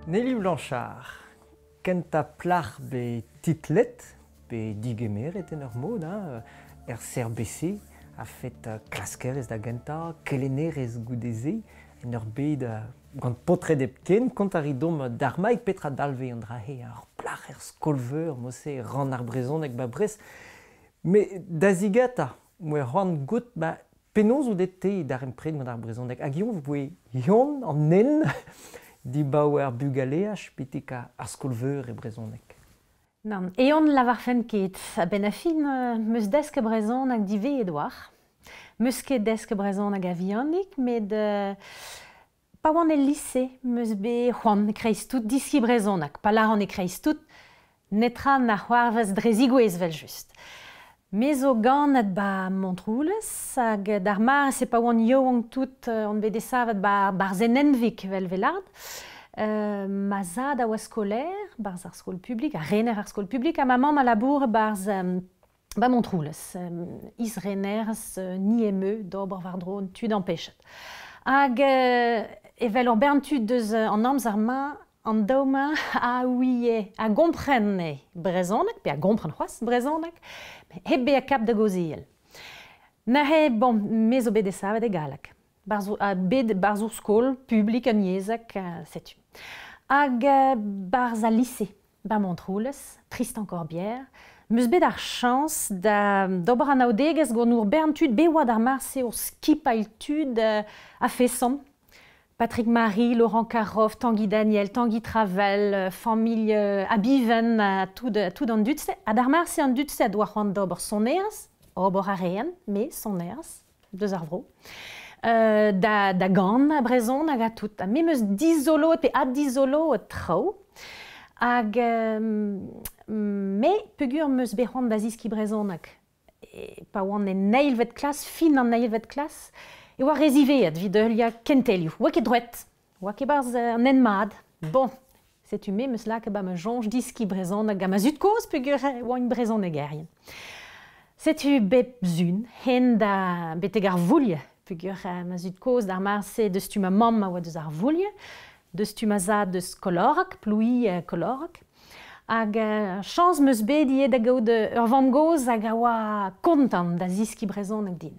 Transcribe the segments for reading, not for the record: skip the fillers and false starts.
Nelly Blanchard, kenta plach be titlet, be digemer et en ur mod, CRBC a fait klaskerez da genta, kelenerez goudeze, en ur bed gant potre depken, kont a ridom d'armaik petra dalve an drahe, ar plach skolveur, mosse ran ar brezonek ba brez. Me da zigata, moe ran gout, penaos ou dete d'ar empred gant ar brezonek. Hag ion voe yon an nen, di baouer bugaleach, pitik ar skolveur e brezonek. Non, eon lavar fen ket, a ben a fin meus desk brezonek dive edouar. Meus ket desk brezonek a vionik, met pa oan e lise, meus be c'hoant e kreiz tout diski brezonek. Pa lar an e kreiz tout, netra na c'hoarvez drezigouez vel just. Me zo ganet ba Montroulez, hag d'ar mar se pa oan yoang tout an bet desavet bar zenenvik vel velard. Ma zad a oa skoler, barz ar skol publik, a rener ar skol publik, a ma mamm a labour barz ba Montroulez. Is reners ni emeu, d'ober var dron, tud an pechet. Hag evel ur bern tud deus an amz ar ma, an daouma a ouie a gomprenne brezonek, pe a gompren c'hoaz brezonek, heb be a kap da goziel. Na he, bon, me zo bet desavet e galak. Bet barz ur skol publik an yezak, setu. Hag barz a lise, ba Montroulez, Tristan Corbière, meus bet ar chans d'ober an aodegez gant ur bern tud be oa d'ar marse ur skipail tud a fesom. Patrick Marie, Laurent Karoff, Tanguy Daniel, Tanguy Travel, famille Abiven, tout an dutse. A d'ar marse an dutse a doa c'hoant d'ober sonerz, ober a reen, me sonerz, deus ar vro. Da gant a brezon hag a tout. Me meus dizolo pe a dizolo trao. Hag me pegur meus behant da ziski brezonak. Pa oan e neilvet klas, fin an neilvet klas. E oa reziveet vid ul kentelioù. Oa ket drouet. Oa ket barz an enmad. Bon, setu me meus lak ba me jonj diski brezonak a ma zut koz pegur oa un brezonek erien. Setu bep zun, hen da beteg ar voulje. Pegur ma zut koz d'ar marse deus tu ma mamm a oa deus ar voulje, deus tu ma zad deus kolorak, ploui kolorak. Hag chans meus bet ie da gaout ur vamm goz hag a oa kontant da ziski brezonek din.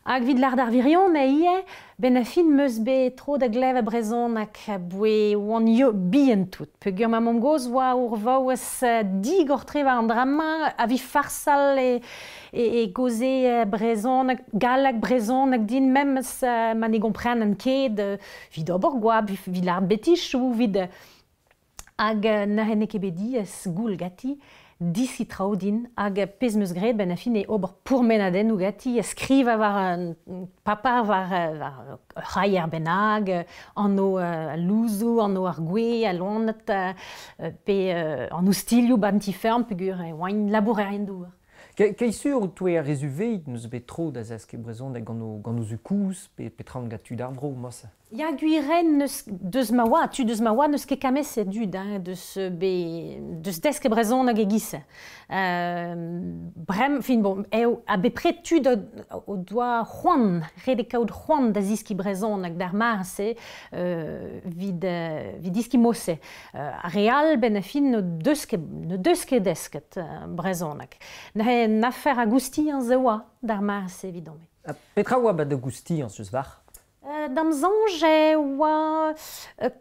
Hag vid lar d'ar virion na ie, ben a fin meus bet tro da glev a brezonek boe oan yo bien tout. Pegur ma mamm goz oa ur vaouez dig ur treva an drama a vi farsal e goze brezonek, galak brezonek din, mem man e gompren an ket vid ober goab, vid lar betichou, vid hag na henne ket bet diez goul gati, diski trao din, hag pez meus gret ben a fin e ober pourmenaden ou gati, skriva var papa var c'haier benag, an o louzou, an o ar gwe, a lonet, pe an o stilioù ban ti ferm, pegur oa labourerien douar. Keisur ou toe a rezuveid neus bet tro da zesk e brezonek gant o zukous, petra an gatud ar vro, mossa? Ya guiren deus ma oa, tu deus ma oa neus ket kamez e dud, deus desk e brezonek e gise. Brem, fin bon, a bepret tud o doa c'hoant, red e kaout c'hoant da ziski brezonek d'ar marse vid diski mosse. A real ben a fin ne deus ket desket brezonek. Na fer a gousti an ze oa d'ar marse evidome. Petra oa ba da gousti an seus var? Damzonj e oa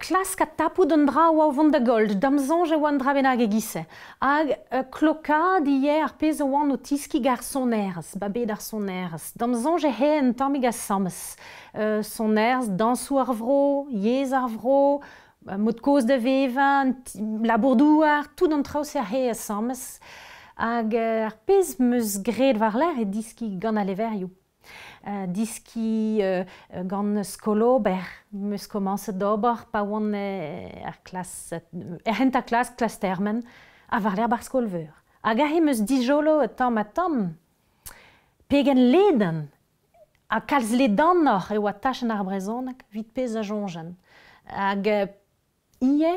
klask a tapout an dra oa o vont da gold. Damzonj e oa an dra benag e gise. Hag klokad ie ar pez oan o tiski gar sonerz, ba bet ar sonerz. Damzonj e he en tammig a sammes. Sonerz, dansou ar vro, yez ar vro, mod koz da vevan, labourdouar, tout an traoù se he a sammes. Hag ar pez meus gret var ler e diski gant a leverioù. Diski gant skolo, meus komanse d'ober pa oan ar klas, hent a klas termen, a var ler bar skolveur. Hag a he meus dijolo tamm a tamm, pegen leden, a kalz ledan nor e oa tachen ar brezonek, vid pez a jongen. Hag ie,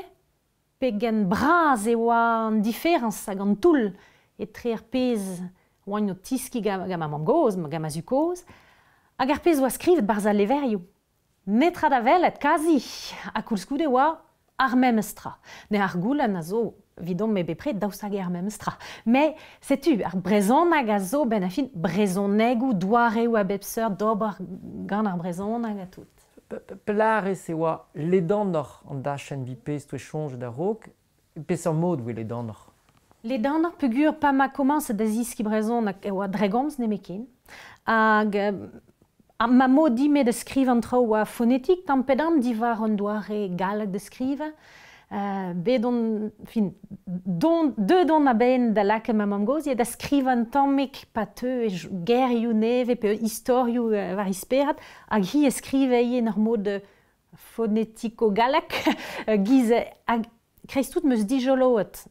pegen braz e oa an diferens hag an toul, e tre ar pez oan o tiski gam ma mamm goz, gam a zukoz, hag ar pez oa skrivet barz a leverioù. Netra da velet, kazi, a koulskoude oa ar memestra. Ne ar goulenn a zo vidom me bepred daoustag ar memestra. Me, setu, ar brezhoneg a zo ben a fin brezhonegou douareu a bepseur d'ober gant ar brezhoneg a tout. Pelar se oa ledannor an da chen vipez to echonj da rok, pez an mod oe ledannor. Ledannor pegur pa ma komanse da ziski brezhoneg e oa dregomz nemekin. Hag ma mo dime de skriv an trao oa phonetik, tam pedam divar an doare galak de skriva. Bedon, fin, deux don a ben da lake ma mamgoz, da skriv an tammek pateu e gerioù neve pe historioù var isperat, hag hi e skrive ien ar mod phonetiko galak, giz hag kreistout meus dijoloet.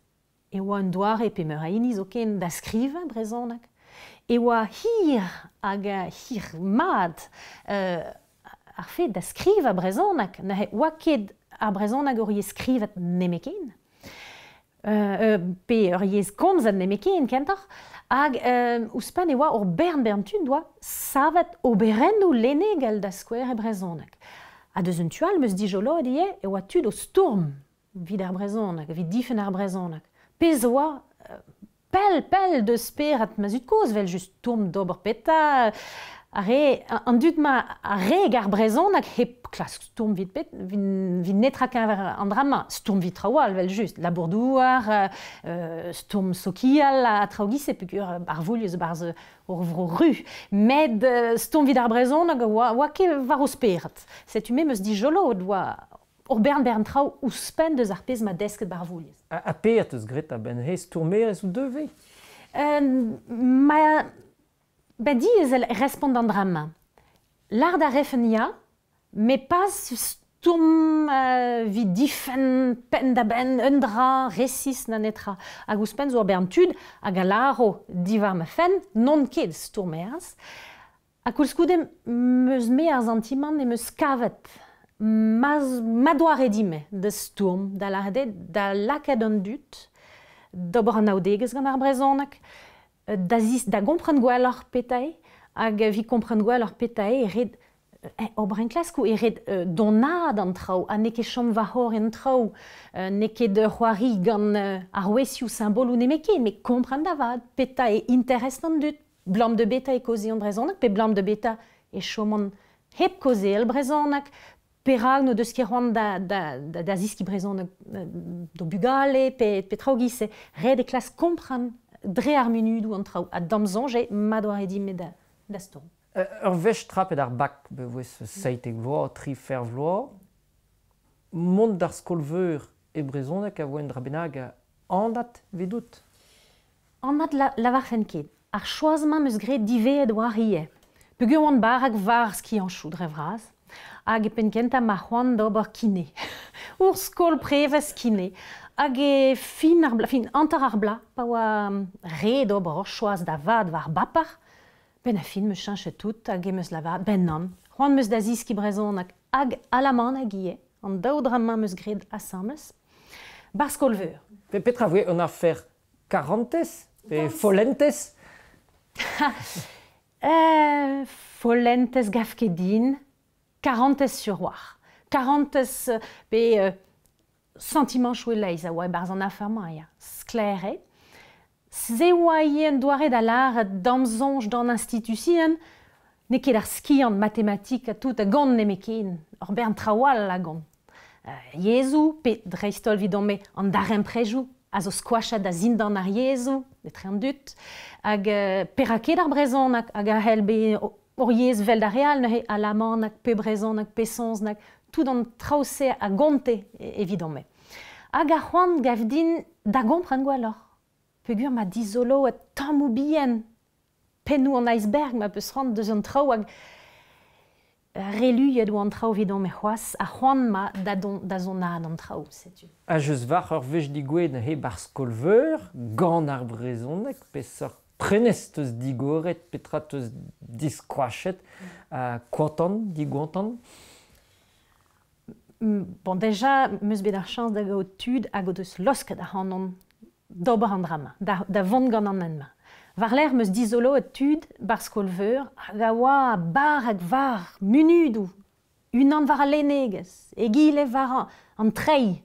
E oa an doare pe meur a iniz oken da skriva brezhoneg. E oa hir hag hir mad ar fet da skriva brezhoneg, ne oa ket ar brezhoneg ur yez skrivet nemekin. Pe ur yez komzet nemekin kentor. Hag ouzpen e oa ur bern-bern-tud doa savet oberennoù lenegel da skouer e brezhoneg. A deus un tual meus dijoloet ie e oa tud o stourm vid ar brezhoneg, vid difen ar brezhoneg. Pez oa pell de sperat ma zut koz vel just tourm d'ober peta. An dud ma a reg ar brezhoneg hep klas stourm vid netrak an drama. Stourm vid traoal vel just. Labourdouar, stourm sokial a traogise pegur ar vouliez barz ur vro ru. Med stourm vid ar brezhoneg oa ket var o sperat. Setu me meus dijolo doa ur bern trao ouzpen deus ar pez ma desket bar vouliez. A peat eus gret a ben he stourmerez ou devez? Ben diez el respond an drama. L'ar da refen ya, me pas stourm vid difen pen da ben un dra resis na netra. Hag ouzpen zo ur bern tud hag a laro divar ma fen non ket stourmerez. Ha koulskoudem meus me ar zantiman e meus kavet. Ma doare dime de stourm da laket an dut, d'ober an aodegez gant ar brezhoneg, da gompren gwell ar petae, hag vi kompren gwell ar petae red ober en klaskou red donad an trao, a ne ket chom va hor en trao, ne ket c'hoari gant ar wesioù symbol ou nemeke, me kompren davad, petae interest an dut, blam de beta e koze an brezhoneg, pe blam de beta e chomon hep koze el brezhoneg, perag no deus ket c'hoant da ziski brezhoneg do bugale, pe traogise, red e klas kompren dre ar munudou an trao. A damzonje ma doare dime da stourm. Ur vech trapet ar bak bevoez seitek vloaz, tri fer vloaz. Mont d'ar skolveur e brezhoneg a voen dra benag andat vedout? Andat lavar fen ket. Ar choazman meus gret diveet war ie. Pegur oan barak var ski an chou dre vraz. Hag e penkenta ma c'hoant d'ober kine. Ur skol prevez kine. Hag e fin antar ar bla, pa oa red ober ur choaz da vad war bapar. Ben a fin meus chanchet tout hag e meus lavat. Ben nan, c'hoant meus da ziski brezhoneg hag alaman hag ie. An daoudramman meus gret asammes. Bar skolveur. Petra voe an ar fer karantez? Pe folentez? Folentez gaf ket din. 40 sur war. 40 pe sentiment choueleiz a oa barz an aferma ya. Sklere. Se oa ien doare da lar damzonj d'an institusien, ne ket ar skiant matematik a tout a gant nemekin. Ur bern traoal a gant. Yezou, pe dreistol vidome an darem prejou, a zo squashat da zindan ar yezou, etre an dut, hag peraket ar brezhoneg hag a helbe ur yez vel da real, ne he alaman hag pe brezhoneg, pe sonsneg, tout an traouse a gonte evidome. Hag a c'hoant gav din da gompren gwelloc'h. Pegur ma dizolo et tamou bien penou an iceberg ma peus rand deus an trao hag reluet ou an trao vidome c'hoaz a c'hoant ma da zonad an trao, setu. A jeus var ur vech digouet ne he bar skolveur, gant ar brezhoneg, pez ur prenez teus digoret, petra teus diskoachet, kwantan, digwantan? Bon, deja, meus bet ar chans da gaout tud hag o deus losket a c'hanon d'ober an drama, da vont gant an enma. Var l'er meus dizolo et tud bar skolveur hag a oa bar hag var munudou, unan var a lenegez, egile var an trei,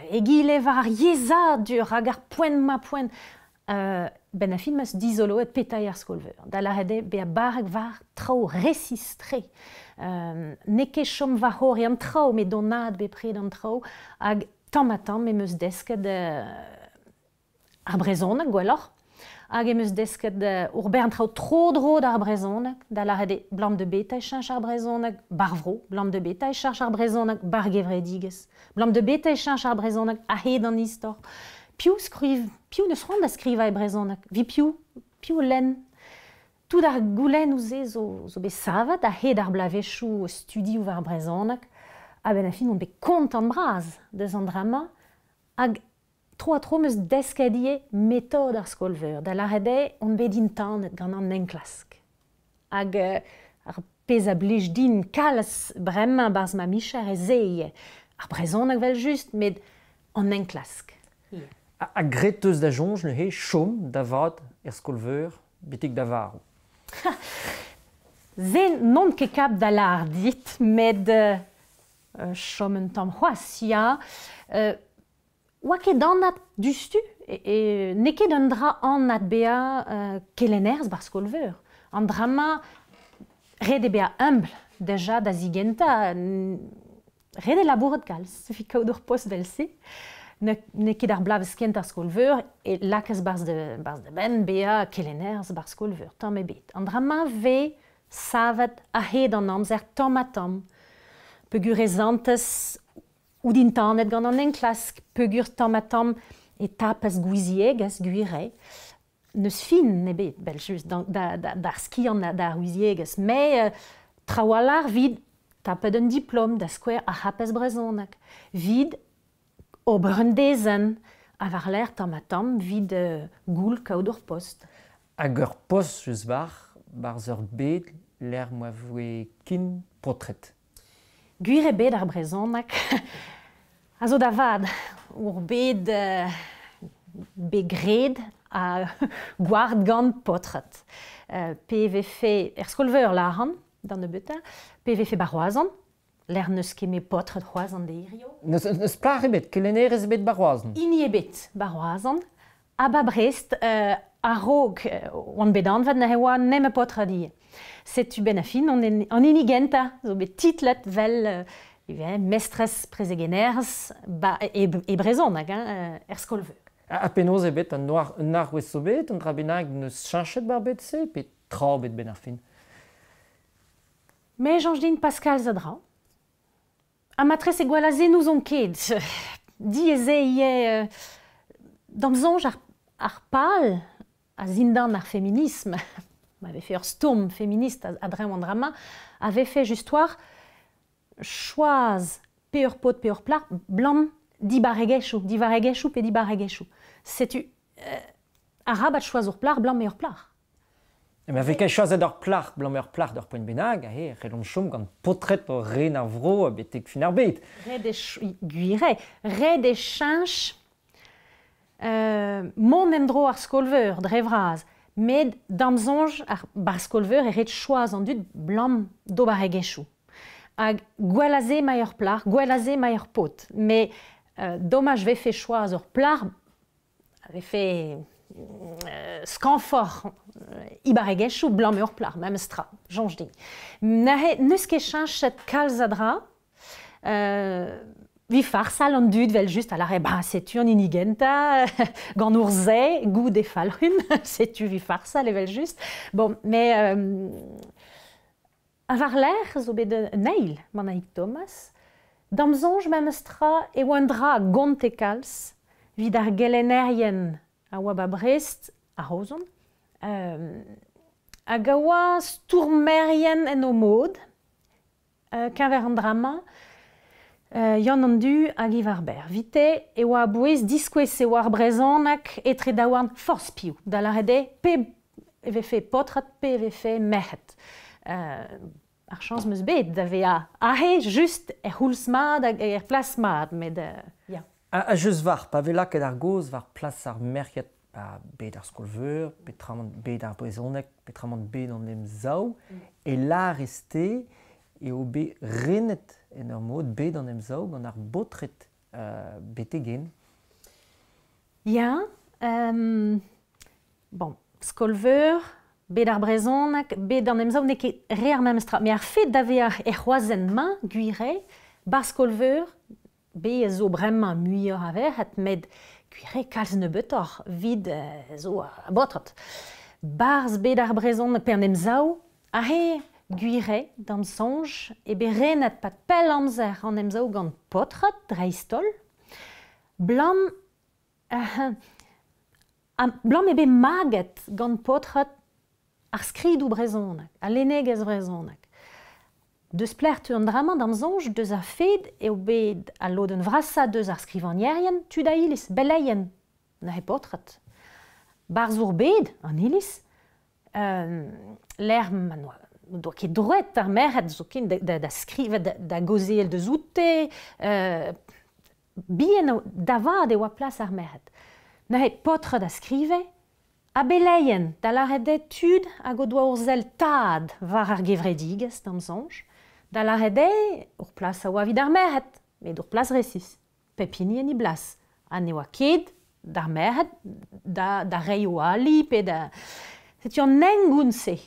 Egile var yeza dur hag ar poent ma poent. Ben a fin meus dizolo et petai ar skolveur. Da la rede be a barag var trao resistre. Neke chom va hori an trao, me donad be pred an trao, hag tamm me meus desket ar brezonek gwelloc'h. Hag eus desket ur bern trao tro d'ar brezonek, da la rede blam de betai chanch ar brezonek, bar vro, blam de betai chanch ar brezonek, bar gevredigez. Blam de betai chanch ar brezonek a hed an istor. Piou neus c'hoant da skriva e brezonek, vi piou len. Tout ar goulenn ouze zo be savat a hed ar blavechou studioù war brezonek, a ben a fin on be kont an braz deus an drama, hag tro meus desket ie metod ar skolveur. Da la rede on bet dintanet gant an enklask. Hag ar pez a blij din kalz bremañ barz ma micher e zeie. Ar brezonek vel just, met an enklask. A greteus da jonj ne he chom da vat er skolveur betek da varou. Zen non ket kap da lar dit, met chom un tamm c'hoazia, oa ket annat dustu, ne ket un dra annat bea kelennerz bar skolveur. An drama red e bea humble, deja da zigenta, red e labouret kalz, fi kaout ur post vel se. Ne ket ar blav skent ar skolveur, e lakez barz de ben bea kelennerz bar skolveur, tamm e bet. An drama ve savet a hed an amzer tamm a tamm. Pegur e zantez ou d'internet gant an enklask, pegur tamm a tamm e tapez gouiziegez guire. Neus fin ne bet, bel just, d'ar skian da gouiziegez, me traoalar vid tapet un diplom da skouer a c'hapez brezonek. Vid ober un dezen, a var l'air tamm a tamm vid goul kaout ur post. Hag ur post eus barz ur bet l'air moa voe kin potret. Guir e bet ar brezonek, a zo da vad, ur bet begred a gward gant potret. PVF er skolveur laran, dan de beta, PVF baroazan, l'air neus ket me potret c'hoazan de irio. Neus plar e bet, kelennerez e bet baroazen. Ini e bet baroazan, a ba brest, a rog, oan bet anvad na heoa nem e potret ie. Setu ben a fin, an inigenta, zo bet titlet vel mestres prezegeners e brezonek, er skolveur. A penoz e bet an ar wez zo bet, an dra bennak neus chanchet bar bet se, pe tra bet ben ar fin. Me janj din Pascal zadra. A matres e gwalaze nous on ket. Di eze ie damzonj ar pal a zindan ar feminisme. M'avait fait ur stom féministe a drem an drama, avait fait justoir choaz pe ur pot pe ur plar blam di baregechou pe di baregechou. Setu arabat choaz ur plar blam me ur plar. Me ave ket choazet ur plar blam ur plar d'ur poent bennak, a he, relon chom gant potret o ren ar vro a betek fin ar bet. Red e chanch mon emdro ar skolveur dre vraz. Med damzonj ar bar skolveur e ret choaz an dud blam do baregechou. Hag gwelaze ma ur plar, gwelaze ma ur pot. Me domaj ve fe choaz ur plar, ve fe skanfor i baregechou blam ur plar, mem stra, jonj din. Neus ket chanchet kalz a dra, vi farsal an dud vel just a la re, setu an inigenta, gant ur ze, gout e falrun, setu vi farsal e vel just. Bon, me a var l'air zo bet neil, Manaik Thomas, damzonj mem stra e oan dra gont e kalz, vid ar gelennerien a oa ba Brest, a Rozon, hag a oa stourmerien en o mod, keñver an drama, Yann an du hag i war ber. Vite e oa bouez diskouez e oar brezonek etre da oan force piou. Da la rede pe eve fe potrat, pe eve fe mehet. Ar chans meus bet da ve a he just er c'houlz mat hag er plas mat, met ya. A just var, pa vela ket ar goz var plas ar merket bet ar skolveur, petramant bet ar brezonek, petramant bet an em zao, e la reste e o bet renet en ur mod bet an em zao gant ar botret betegen. Ja, bon, skolveur, bet ar brezonak, bet an emzaou ne ket re ar memestra. Me ar fet d'ave ar c'hoazen ma, guire, bar skolveur, bet zo bremañ muioc'h a verc'het, med guire kalz ne betor, vid zo a botrot. Barz bet ar brezonak per an emzaou, a he guire d'am sonj, e bet renet pat pel amzer an emzaou gant potrot, dreistol, blam blam ebe maget gant potrot ar skridou brezonak, a lenegez brezonak. Deus plertu an drama d'am zonj, deus a fed eo bet a loden vrasa deus ar skrivanierien, tu da iliz, beleien, na he potrot. Bar zour bet, an iliz, l'er doa ket droet ar merc'hed zo ken da skrivet, da gozel deus oute, bien da vad eo a plas ar merc'hed. Na he potrot a skrive, a beleien, da laredet tud hag o doa urzel tad war ar gevredigez d'am zonj, da laredet ur plas a oa vid ar merc'hed, met ur plas resis. Pepini en i blas. A ne oa ket d'ar merc'hed, da rei o ali, pe da... Setu an engoun se.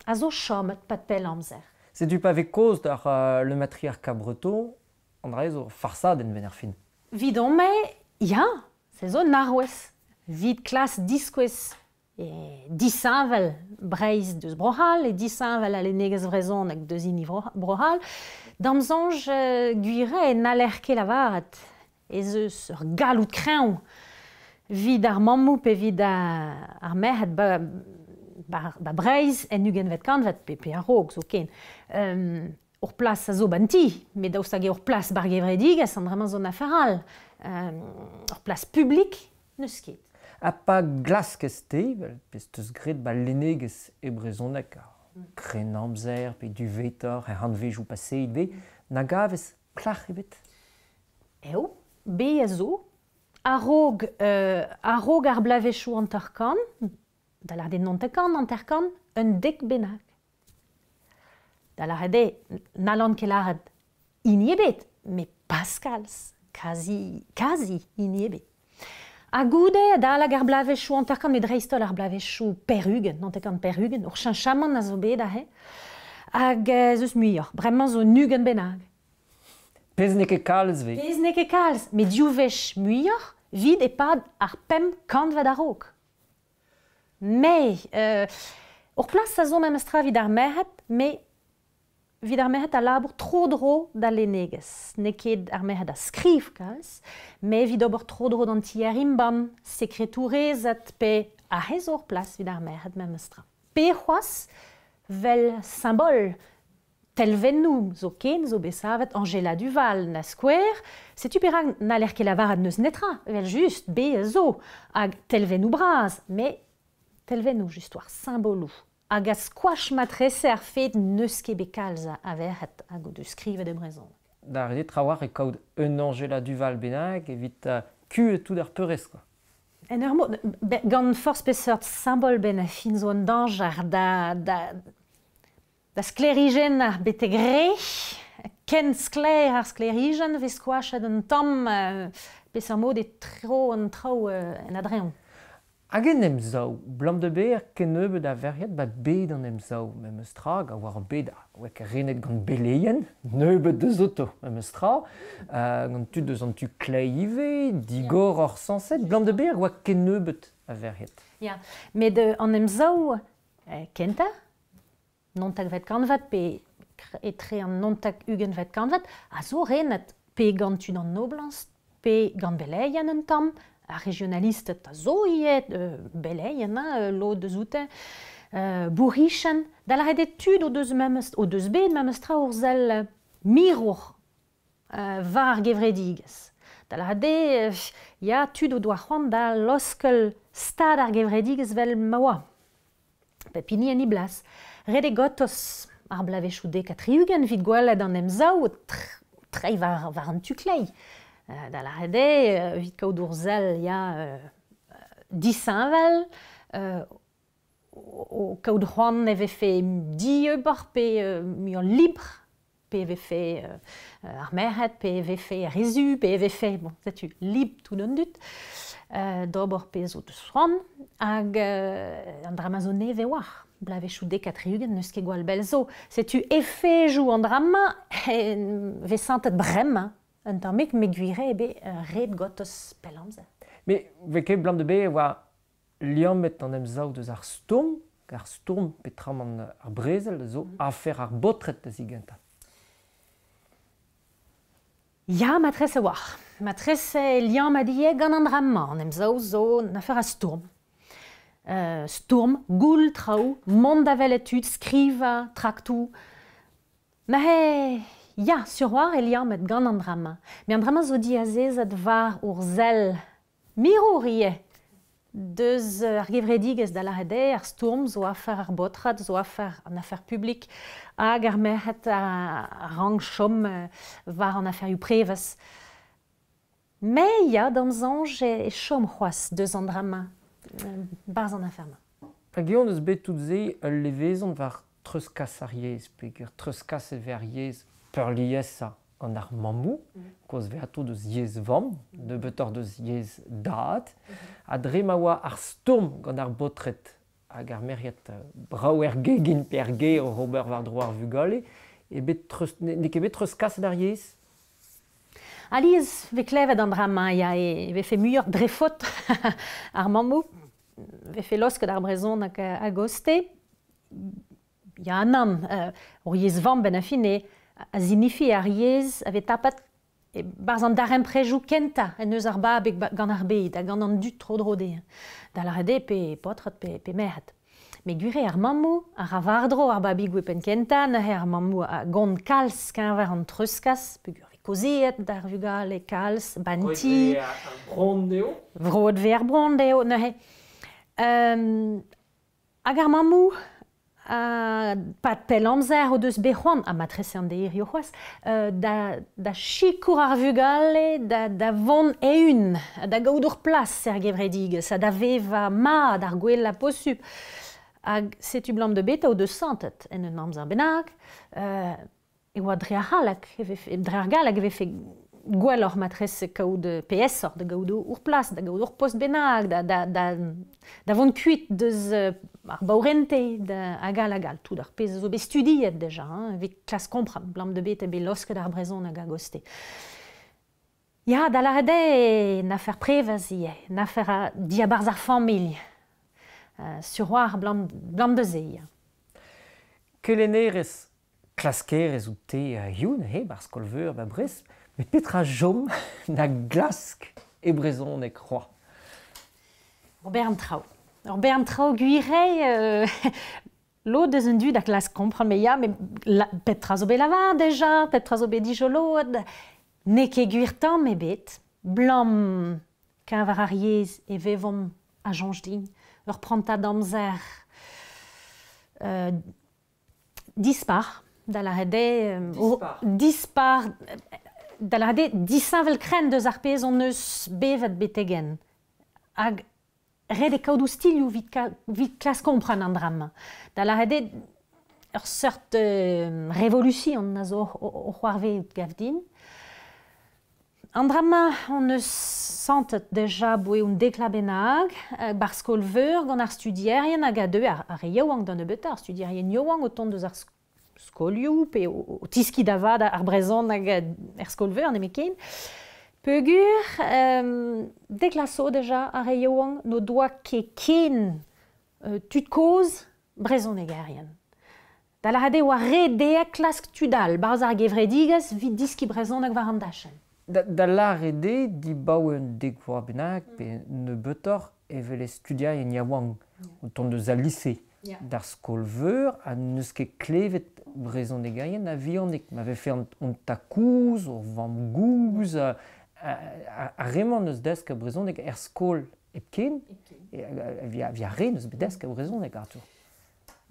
A zo chomet pat pel amzer. Setu pa ve koz d'ar le matriarcat breton, an dra zo farsad en ben ar fin. Vid on me, ya, se zo narwez. Vid klas diskwez e disañvel Breizh deus brohal, e disañvel a lenegez vrezhonek deus ini brohal. D'am zonj guire en alerke lavaret. Ez eus ur galout kreñv vid ar mammou pe vid ar merc'hed ba Breizh en ugenvet kanvet pe ar rog zo ken. Ur plas a zo banti, met daoust hag ur plas bar gevredigez an dramañ zon aferal. Ur plas publik neus ket. Ha pa glaskez tevel, pez teus gret ba lenegez e brezonek kren amzer, pe du vetor, e hanvejou passeid be, na gavez plach ebet. Eo, be a zo, a rog ar blavechou an terkan, da l'arde non tekan an terkan, un dek bennak. Da l'arde nalan ket l'arde ini ebet, me paskals, kazi ini ebet. A goude da lag ar blavechou an terkan, met dreistol ar blavechou perugen, non tekan perugen, ur chanchaman a zo bet a he, hag zeus muioc'h, bremañ zo nugen bennak. Pez ne ket kalz ve. Pez ne ket kalz, met diouvezh muioc'h, vid e pad ar pem kantvet a rog. Me, ur plas a zo memestra vid ar merc'hed, me vid ar merc'hed a labour tro dro da lenegez. Ne ket ar merc'hed a skriv kalz, me vid ober tro dro d'an tier imban, sekretourezet pe a hez ur plas vid ar merc'hed memestra. Pe c'hoaz, vel symbol, telvennou, zo ken, zo besavet, Angela Duval, na skouer, setu perak na lerke lavaret neus netra, vel just be zo, hag telvennou braz, me telvennou just war symbolou. Hag a skouach matrese ar fet neus ket bet kalz a verc'het hag o deus skrivet e brezhon. Da redet trawar e kaout un Angela Duval bennak evit ku e tout ar peurez, quoi. En ur mod, gant force pe seurt symbol ben a fin zo an danger da sklerigen ar bete gre, ken skler ar sklerigen ve skouachet an tamm pe seurt mod e tro an trao en adreon. Hag en emzaou, blam de ber ken nebeut a verc'het ba bet an emzaou memes tra, ga war bet oak renet gant beleien, nebeut deus auto memes tra, gant tu deus an tu kleive, digor hor sanset, blam de ber oak ken nebeut a verc'het. Ja, met an emzaou kenta, non-tak vet kanvat pe etre an non-tak ugenvet kanvat, a zo renet pe gant tu d'an noblans, pe gant beleien an tamm, a regionalistet a zo iet beleien, lo deus oute, bourrichen, da la redet tud o deus bet memestra urzel mirour var gevredigez. Da la redet, ya tud o doa c'hoant da loskel stad ar gevredigez vel maoa. Pepini en i blas. Rede gotos ar blavechou dek a triugen vid gwelet an emzaou trei var an tuklei. Da la rede, vid kaout urzel, ya disañvel, o kaout c'hoant neve fe dieubar pe muioc'h libr PVF ar merc'hed, PVF rezu, PVF, bon, tu lib tout d'un dut, d'ober pezo de soan, hag an drama zo neve war. Blave choude katriugen neus ket gwall bel zo. Setu efe jou an drama, ve santet brem, un tamek me gwire ebe red gotos pel amzer. Mais veke blam de be oa liamet an emzaou deus ar storm petram an ar brezel zo afer ar botret da zigenta. Ja, matresse war. Matresse liam a die gant an drama an emzaou zo afer ar storm. Storm, goul, trao, mont da veletud, skriva, traktou. Ma ja, sur war e liam et gant an drama. Me an drama zo di a zezet var ur zel miro rie. Deus ar gevredigez da larede, ar storm zo afer ar botrat, zo afer an afer publik, hag ar merc'hed a rang chom var an afer yu prevez. Me ya, damzanj e chom c'hoaz deus an drama. Barz an aferma. Hag eon eus bet tout ze ul levezon var treuskas ar yez, peogwir treuskas e ver yez peur liesa an ar mamou, koz veato deus yez vam, de betor deus yez dad, a dre ma oa ar storm gant ar botret hag ar meriet brao er gegin per ge o Robert var dro ar vugale, e bet ne ket bet treuskas ar yez. Aliz ve klevet an drama ya e ve fe muioc'h drefot ar mamou, ve fe losket ar brezon a goste. Ya an an, ur yez vam ben a fine, a zinifi ar yez a ve tapat e barz an darem prejou kenta en eus ar bab gant ar bet, hag gant an dut tro-drode. Da larede pe potret pe merc'hed. Me gwire ar mamou, ar avardro ar babi gwepen kenta, na ar mamou a gont kalz kenver an treuskas, pe gwire kozeet d'ar vugale kalz, banti. Brondeo. Vrod ver brondeo, na he. Hag ar mamou, pat pel amzer o deus bec'hoan, a matrese an deir yo c'hoaz, da chikour ar vugale, da vont eun, da gaout ur plas er gevredigez, da veva ma d'ar gwell la posup. Hag setu blam de beta o deus santet en un amzer bennak, e oa dre ar halak, dre ar galak eve fe gwell or matrese kaout PS or, da gaout ur plas, da gaout ur post bennak, da vont kuit deus ar baorente, da agal, tout ar pez zo be studiet deja, evit klas kompram, blam de beta be losket ar brezon hag a goste. Ya, da larede na fer prevez ie, na fer dia barz ar familh. Sur war blam de zei. Kelenerez klaskerez ou te youn, bar skolveur, ba bres, met petra jom na glask e brezon e kroa. Ur bern trao gwirei, lo deus un du da glask kompran, me ya, petra zo be lava deja, petra zo be dijolod, ne ket gwir tamm e bet, blam kenver ar yez e vevom a jonj din, ur pranta d'amzer dispar, da larede dispar, da larede disavel kren deus ar pez on eus bevet betegen. Hag red e kaout stilioù vit klas kompran an drama. Da larede ur seurt revolution a zo o c'hoarve out gav din. An drama, on eus santet deja boe un dekla benag, bar skolveur gant ar studierien hag a deu ar yaouang d'an ebeut ar studierien yaouang o tont deus ar skolioù, pe o tiski da vad ar brezon hag ar skolveur, ne me ken. Peogur, dekla so deja ar yaouang no doa ket ken tud koz brezon egerien. Da larade oa re deek klask tudal, barz ar gevredigez vid diski brezon hag war an dachen. Da larede di baouen degvoa bennak pe ne betor evel studia en yaouang o tont deus al lycée d'ar skolveur a neus ket klevet brezon egerien a vionek. Ma ve fe an takouz, o vam gouz, a remant neus desk a brezon er skol epken, via re neus bedesk a brezon artour.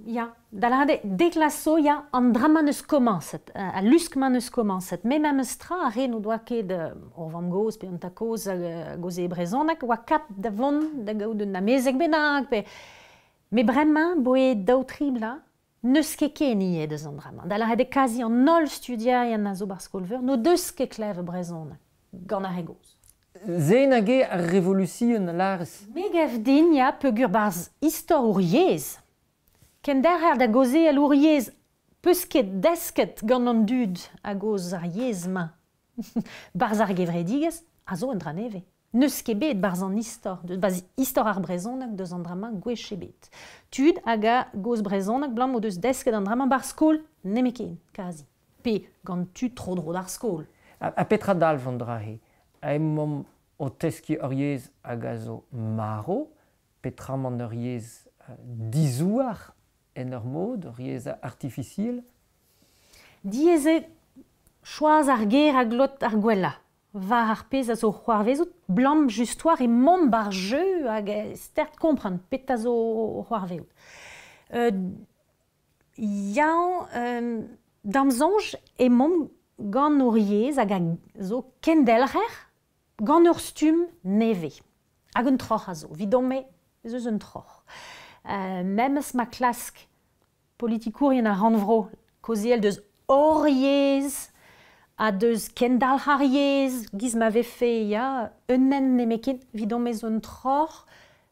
Ja, da larade deklaso ya an drama neus komanset, a luskman neus komanset. Me mem eus tra a re no doa ket o vam goz pe an takoz a goze e brezonek, oa kat da vont da gaout un amezek bennak. Me bremañ boe daou tribla, neus ket ken ie deus an drama. Da la de kazi an nol studiaien a zo bar skolver, no deus ket klev brezon gant ar regoz. Zen hag ar revolution lares. Megev din ya pegur barz istor ouriez. Ken derher da goze al ouriez peus ket desket gant an dud a goz ar yezma. Barz ar gevredigez a zo an dra neve. Neus ket bet barz an istor, barz istor ar brezonak deus an drama gweche bet. Tud hag a goz brezonak blam o deus desket an drama bar skol nemeken, kazi. Pe gant tud tro dro d'ar skol. A petra dal vant dra he. A emmom o teski ur yez hag a zo maro, petra man ur yez dizouar en ur mod, ur yez artificiel. Dieze choaz ar ger a glot ar gwella. Va ar pez a zo c'hoarvezout, blam justoir e mont bar jeu hag stert kompran pet a zo c'hoarvezout. Damzonj e mont gant ur yez hag a zo kendelrer gant ur stum neve. Hag un troc'h a zo, vidome eus un troc'h. Memes ma klask politikourien a ranvro, koziel deus hor yez, a deus kendal har yez, giz ma vefe ya, un nen nemeken, vidome eus un troc'h,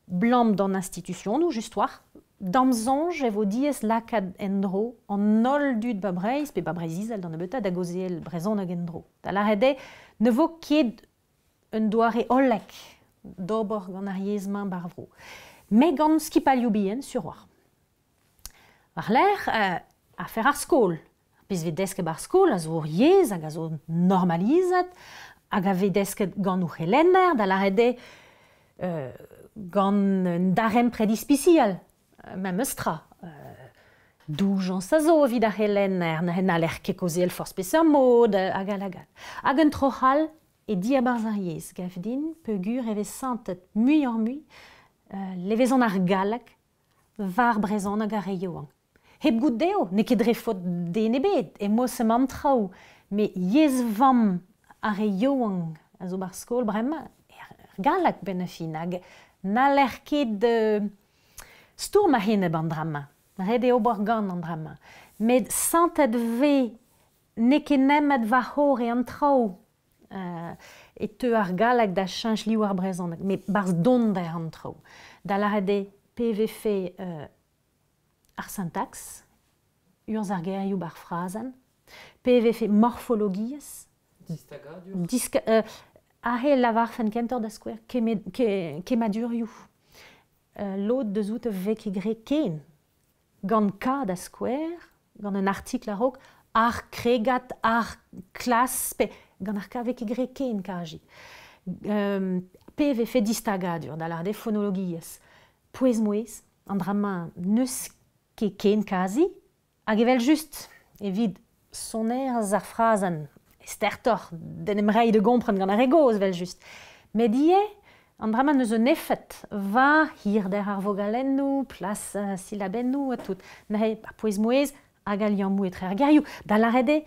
blam d'an institution, nou justoir, damzonj e vo diez lakad endro, an nol dud ba breiz, pe ba breizizel d'an ebeta da goziel brezon hag endro. Da la rede, ne vo ket un doare olek, d'obor gant ar yezmañ bar vro. Me gant skipalioù bien sur war. War l'er a fer ar skol. Pez ve desket bar skol a zo ur yez hag a zo normalizet, hag a ve desket gant ur helenner, da la rede gant un darem predispicial, mem eustra. Doujans a zo vid ar helenner, n'en a l'er ket koziel forz peseurt mod, hag al. Hag un trochal e di a barz ar yez, gav din, pegur e vez santet mui ar mui, levezon ar galak, var brezon hag ar reioan. Heb gout deo, ne ket dre fot den ebet, e mos em am traoù, me yez vam ar reioan a zo bar skol bremañ, ar galak ben a fin, hag na l'er ket stourm a henne ban drama, red eo bor gant an drama. Met santet ve ne ket nemet va hor e an traoù, e teu ar galak da chanj liou ar brezon, me barz donder an traoù. Da la rede PVF ar syntax, urz ar gerioù bar frazan, PVF morphologiez, a he lavar fen kentor da skouer, kemadurioù. L'od deus out ve ket gre ken, gant ka da skouer, gant un artikel a rog, ar kregat, ar klas, gant ar ka ve ket gre ken kaji. PVF distagadur, da la rede phonologiez, pouez mouez, an drama neus ket ken kazi, hag evel just evit sonerz ar frazan estertor den emreid de gompren gant ar egoz vel just. Met ie, an drama neus un effet va hir der ar vogalennou, plas silabennou, et tout. Ne pouez mouez hag al yamou etre ar gerioù. Da la rede,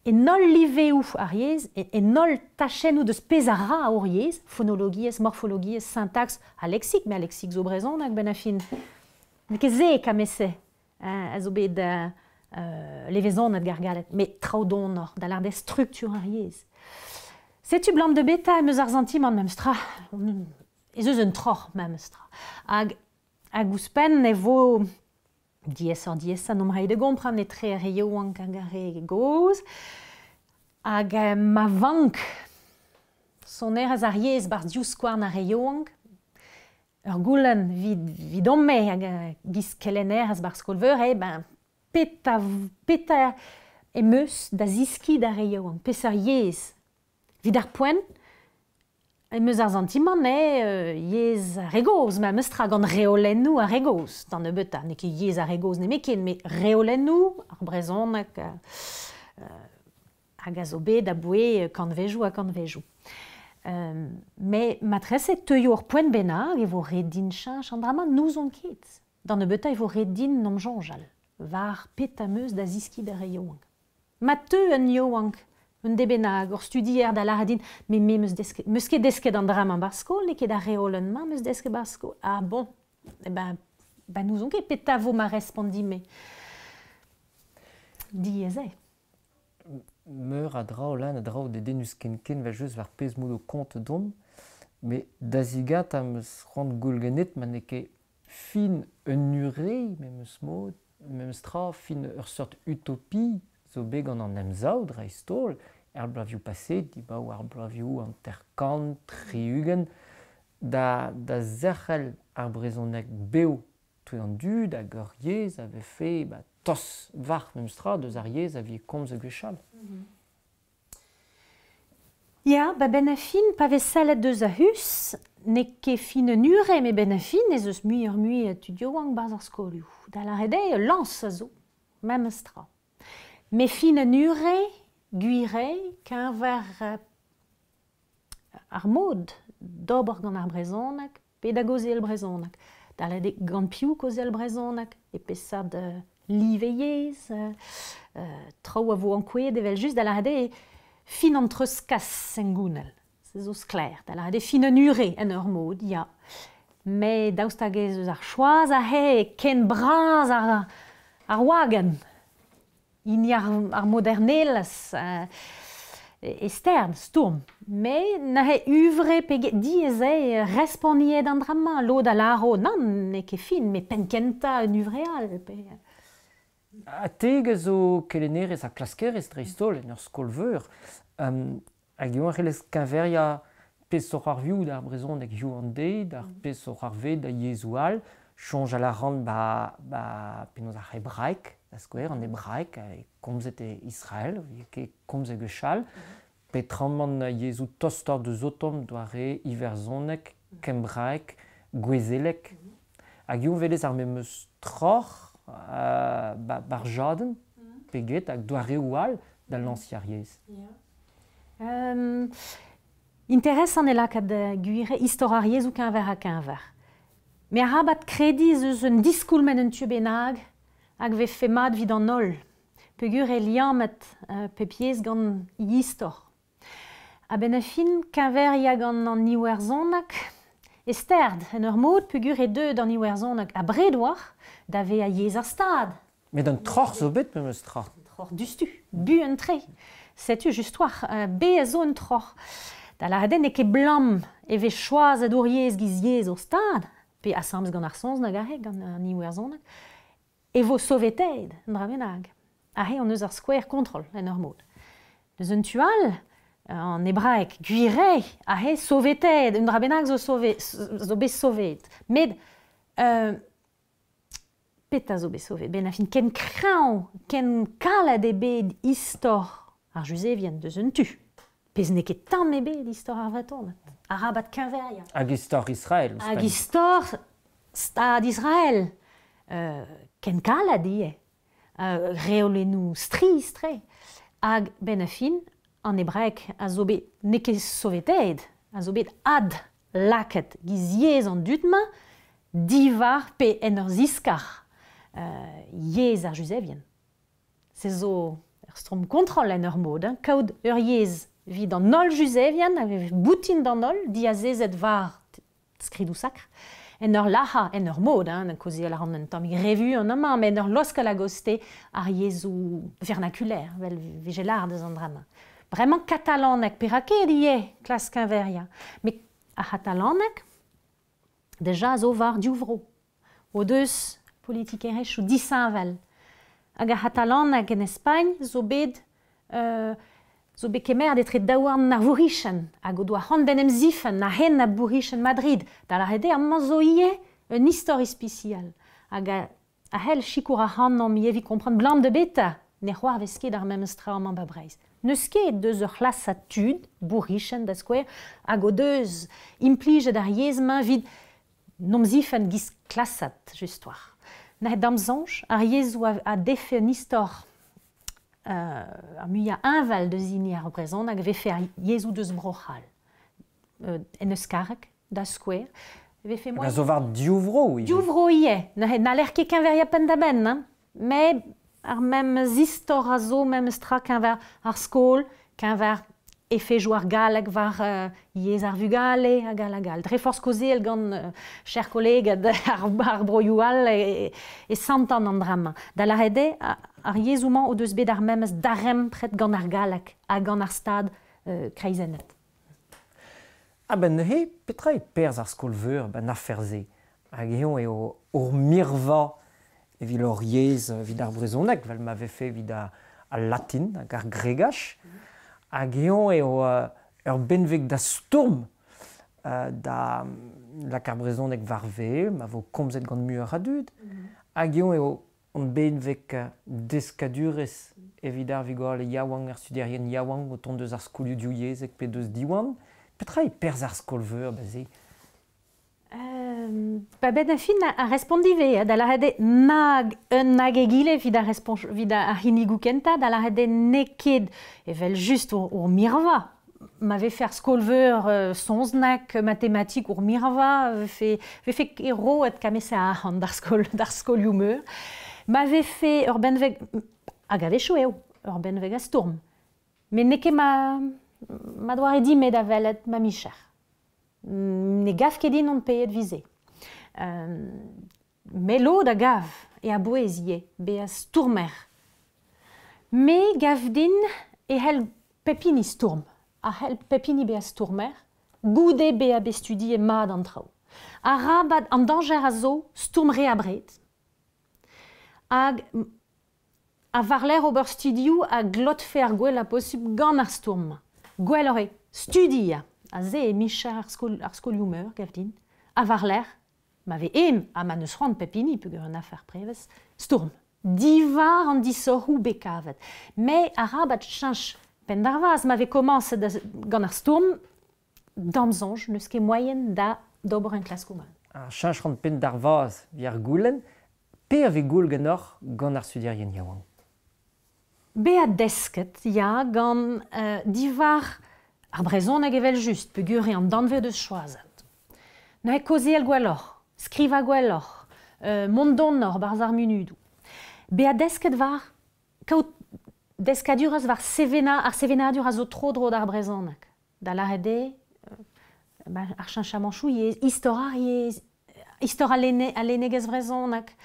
e nol liveoù ar yez, e nol tachennou deus pez a ra ar yez, phonologiez, morphologiez, syntax, a leksik, me a leksik zo brezon hag ben a fin. Ne ket ze kamese, a zo bet levezon et gargalet, me traoudonor, da lar de struktur ar yez. Setu blant de beta eus ar zantim an memstra, ez eus un troc'h memstra. Hag ouspenn e vo diez an omreid de gompran e tre reioank hag ar re goz, hag ma vank sonerez ar yez bar diou skouarn ar reioank, ur goulenn vid omme hag giz kelenner bar skolveur, peta e meus da ziski da reioank, pes ar yez. Vid ar poent, meus ar zantimant yez ar regoz, ma meustra gant reolennou ar regoz, dan ebeta, ne ket yez ar regoz nemeken, me reolennou ar brezon hag a zo bet da boe kant vejou a kant vejou. Me matreset teuio ur poent bennak e vo redin chanj an drama nouz on ket. Dan ebeta e vo redin nom jonjal, var pet a meus da ziski da reioank. Ma teu an ioank, un debenag, ur studier da laradin, me meus ket desket an drama bar skol, ne ket a reolen ma meus desket bar skol. Ah bon, nouz on ket pet a vo ma respondi me. dieze. Meur a drao lan, a drao de denus ken va just var pez moud o kont dom, mais dazigat am eus rand goulgenet man eke fin un urei, mem stra, fin ur sort utopie, zo bet gant an emzaout dra istol, blaviou paset, dibaou blaviou an terkant, triugen, da zerc'hel ar brezhoneg beo tout an dud, a gor yez avait fait tos var mem stra, deus ar yez avie komz e gwechal. Ja, ben a fin pa vez sellet deus a hus, ne ket fin un ure me ben a fin, ez eus mui tudio an baz ar skolioù. Da la rede lans a zo, mem stra. Me fin un ure, guire, qu'un ver ar mod, d'ober gant ar brezhoneg, pe da goze el brezhoneg. Da la rede gant piou koze el brezhoneg, e pesad live yez, trao a vo an kouet evel just da la rede fin an treuskas sengounel. Se zo skler. Da la rede fin un ure en ur mod, ja. Me daoustagez eus ar choaz a he ken braz ar wagen. In ar modernellas estern, stourm. Me na he uvre pe dieze responiet an drama. Lo da laro, nan, ne ket fin, me penkenta un uvreal. A teg zo kelenerez a klaskerez dreistol en ur skolveur, hag eo arrelez kenveria pez sor ar vioù d'ar brezhoneg eo an deiz, d'ar pez sor ar vet da yezoual, chanj a la rand penaos ar hebraik, da skouer an hebraik, komzet e Israel, ket komz e gwechal, pe tramman yezou tostor de zotom doare iverzhoneg, kembraik, gwezelek. Hag eo velez ar memeus troc'h, bar jaden, peget, hag doare oual da lanciariez. Interesant e lakaat guire istorariez ou kenver a kenver. Me a rabat kredi eus un diskoulmen un tu benag hag ve fe mat vid an ol. Pegur e liamet pepiez gant istor. A ben a fin kenver ya gant an iwerzhonak esterd en ur mod pegur e deud an iwerzhonak a bredouar da ve a yez ar stad. Met un troc'h zo bet memeus tra. Troc'h dustu, bu un tre. Setu justoir, be a zo un troc'h. Da la reden e ket blam e ve choaz a douriez giz yez o stad, pe a samz gant ar sons nag a he gant an iwerzhonak, e vo soveted un dra benag. A he an eus ar skouer kontrol en ur mod. Deus un tual, en hebraek, guire, a he soveted, un dra benag zo be sovet. Med, peta zo be sovet, ben a fin ken kraon, ken kalad e bet istor ar juzevien deus un tu. Pez ne ket tamm e bet istor ar vaton. A rabat kenveria. Hag istor Israel. Hag istor stad Israel. Ken kalad ie. Reolennou stri. Hag ben a fin, an hebraek a zo bet ne ket soveted, a zo bet ad laket giz yez an dutma, divar pe en ur ziskar yez ar juzevien. Se zo strom kontrol en ur mod, kaout ur yez vid an ol juzevien, boutin d'an ol, di a zezet var skridou sakr, en ur laha, en ur mod, kozi a la ran un tamm revu an ama, men ur losk a la goste ar yezou vernaculer, vel vegelar deus an drama. Bremañ katalanek, peraket ie, klas kenveria. Me a hatalanek, deja zo var diuvro. O deus politikerech ou disanvel. Hag a hatalanek en Espagne, zo bet kemer detre daouarn ar vourichen, hag o doa c'hant ben em zifen, na hen a bourichen Madrid. Da la rede amman zo ie un histori spicial. Hag a hel chikour a c'hant an mi evi kompran blam de beta, ne c'hoar vez ket ar mem stra amman ba breiz. Neus ket deus ur c'hlassad tud, bourichen da skouer, hag o deus implijet ar yezmañ vid nom zifen giz klassad, justoir. Na het damzanj, ar yezou a defe un istor ar muia inval de zini ar brezhon hag vefe ar yezou deus brochal. En eus karek, da skouer. Hag a zo var diuvro, ie. Diuvro ie. Na l'er ket kenveria pen da ben, me ar mem zistor a zo, mem stra kenver ar skol, kenver effet jouar galeg var yez ar vugale a gal. Dre force causer gant chers collègues ar broyoual et santan an drama. Da la rede ar yezouman o deus bet ar memes darem pret gant ar galeg a gant ar stad kreizenet. Ah ben he, petra e perz ar skolveur ben aferze. Hag eon eo ur mirva evit ur yez vid ar brezonek, vel m'ave fait vid a latin, hag ar gregach. Hag eon eo ur benveg da stourm da lak ar brezonek varve, ma vo komzet gant muur a dud. Hag eon eo an benveg deskadurez evit ar vigor le yaouang ar studerien yaouang o tont deus ar skolioù diou yezek pe deus diwan. Petra e perz ar skolveur, baze? Ben fin a respondive, da la rede nag egile vid ar hinigou kenta, da la rede neked evel just ur mirva. M'ave fait ar skolveur sonznak, mathématique ur mirva, ve fe ero et kamese a han d'ar skolioù meur. M'ave fait ur benveg, hag a vecho eo, ur benveg a stourm. Mais neke ma doare dimet a velet ma micher. Ne gav ket din on peiet vize. Melo da gav e a boezie, be a stourmer. Me gav din e hel pepini stourm. A hel pepini be a stourmer, goude be a bestudi e mad an trao. A rabat an danger a zo stourmre a bret. Hag a varler ober studiou a glot fer gwell a posib gant ar stourm. Gwell ore studia. A ze e micha ar skolioù meur, gav din, a varler, m'ave a ma neus rand pepini, peog ur an afer prevez, stourm. Divar an disorhou bekavet. Me a rabat chanch pen d'ar vaz, m'ave komanse gant ar stourm, damzonj, neus ket moyen da d'ober un klaskouman. A chanch rand pen d'ar vaz vi ar goulenn, pe ave goul ganeoc'h gant ar studerien yaouang? Be a desket, ya, gant divar ar brezhonek evel just, peogwir an danvez deus choazet. Na e koziel gwelloc'h, skriva gwelloc'h, mondonnoc'h barz ar munudou. Be a desket var, kaout deskadurez var ar sevenadur a zo tro dro d'ar brezhonek. Da la rede, ar chanchamanchou yez istor a lenegez brezhonek,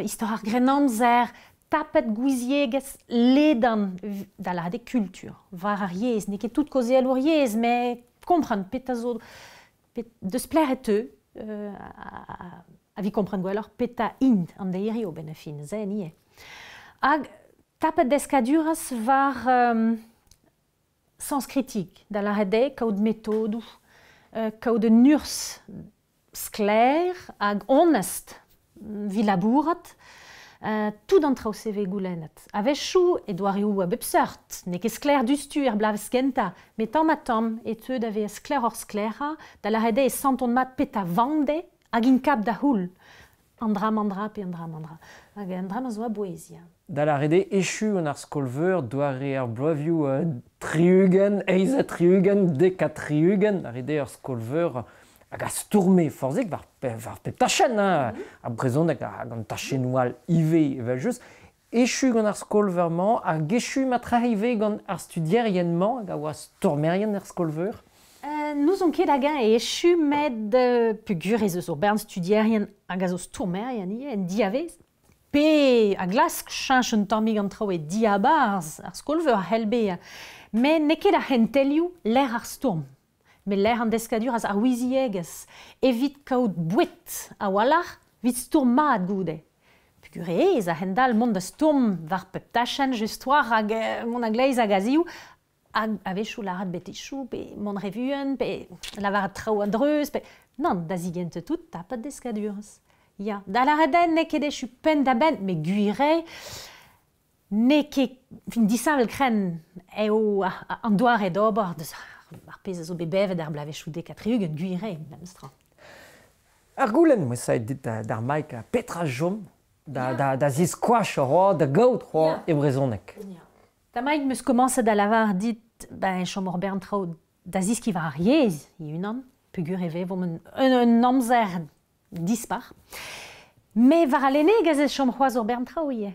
istor ar grenamzer, tapet gouiziegez ledan da la rede kultur. Var ar yez, ne ket tout koziel ur yez, me kompren pet a zo deus pleret eo, a vi kompren gwelloc'h pet a int an deirio ben a fin, ze nie. Hag tapet deskadurez var sens kritik. Da la rede kaout metodou, kaout un urs skler hag honest vi labourat, tout an traoù seve goulennet. A vechou e doarioù a bep seurt, ne ket skler dustu er blav skenta, met tamm a tamm e teud ave skler or sklera, da la rede e santon mat pet a vande hag in kap da houl. An dra pe an dra. Hag an dra ma zo a boezia. Da la rede echu an ar skolveur doare ar bloavioù triugen, eiz a triugen, dek a triugen, da rede ar skolveur hag a stourme forzek var pep tachen, a brezonek hag an tachenoual ive evel just. Echu gant ar skolveurman, hag echu matra ive gant ar studierien-man, hag a oa stourmerien ar skolveur. Nous on ket hag e echu med peogwir ez eus ur bern studierien hag a zo stourmerien en diavez. Pe a glask chanch un tammig an trao e diabarz ar skolveur a helbe. Men ne ket a hentelioù l'er ar stourm. Me l'er an deskadur ar wiziegez evit kaout bouet a walach vit stourm mat goude. Peogwir ez a hendal mont da stourm var pep tachen just war hag mont a gleiz hag a ziou. A vechou larat betichou, pe mont revuen, pe lavar trao a dreuz, pe... Non, da zigent tout tapet deskadurez. Ya, da la reden ne ket echu pen da ben, me guire, ne ket fin disavel kren eo an doare d'ober, deus ar pez a zo bebevet ar blavechou dek a triugen guire, même stra. Ar goulenn, moi sa dit d'ar maik a petra jom, da ziz kwach ro, da gaout ro e brezonek. Da maik meus komanse da lavar dit, ben chom ur bern trao da ziz ki var ar yez, unan, peogwir eve vom un amzer dispar. Me var alene gazez chom c'hoaz ur bern trao ie.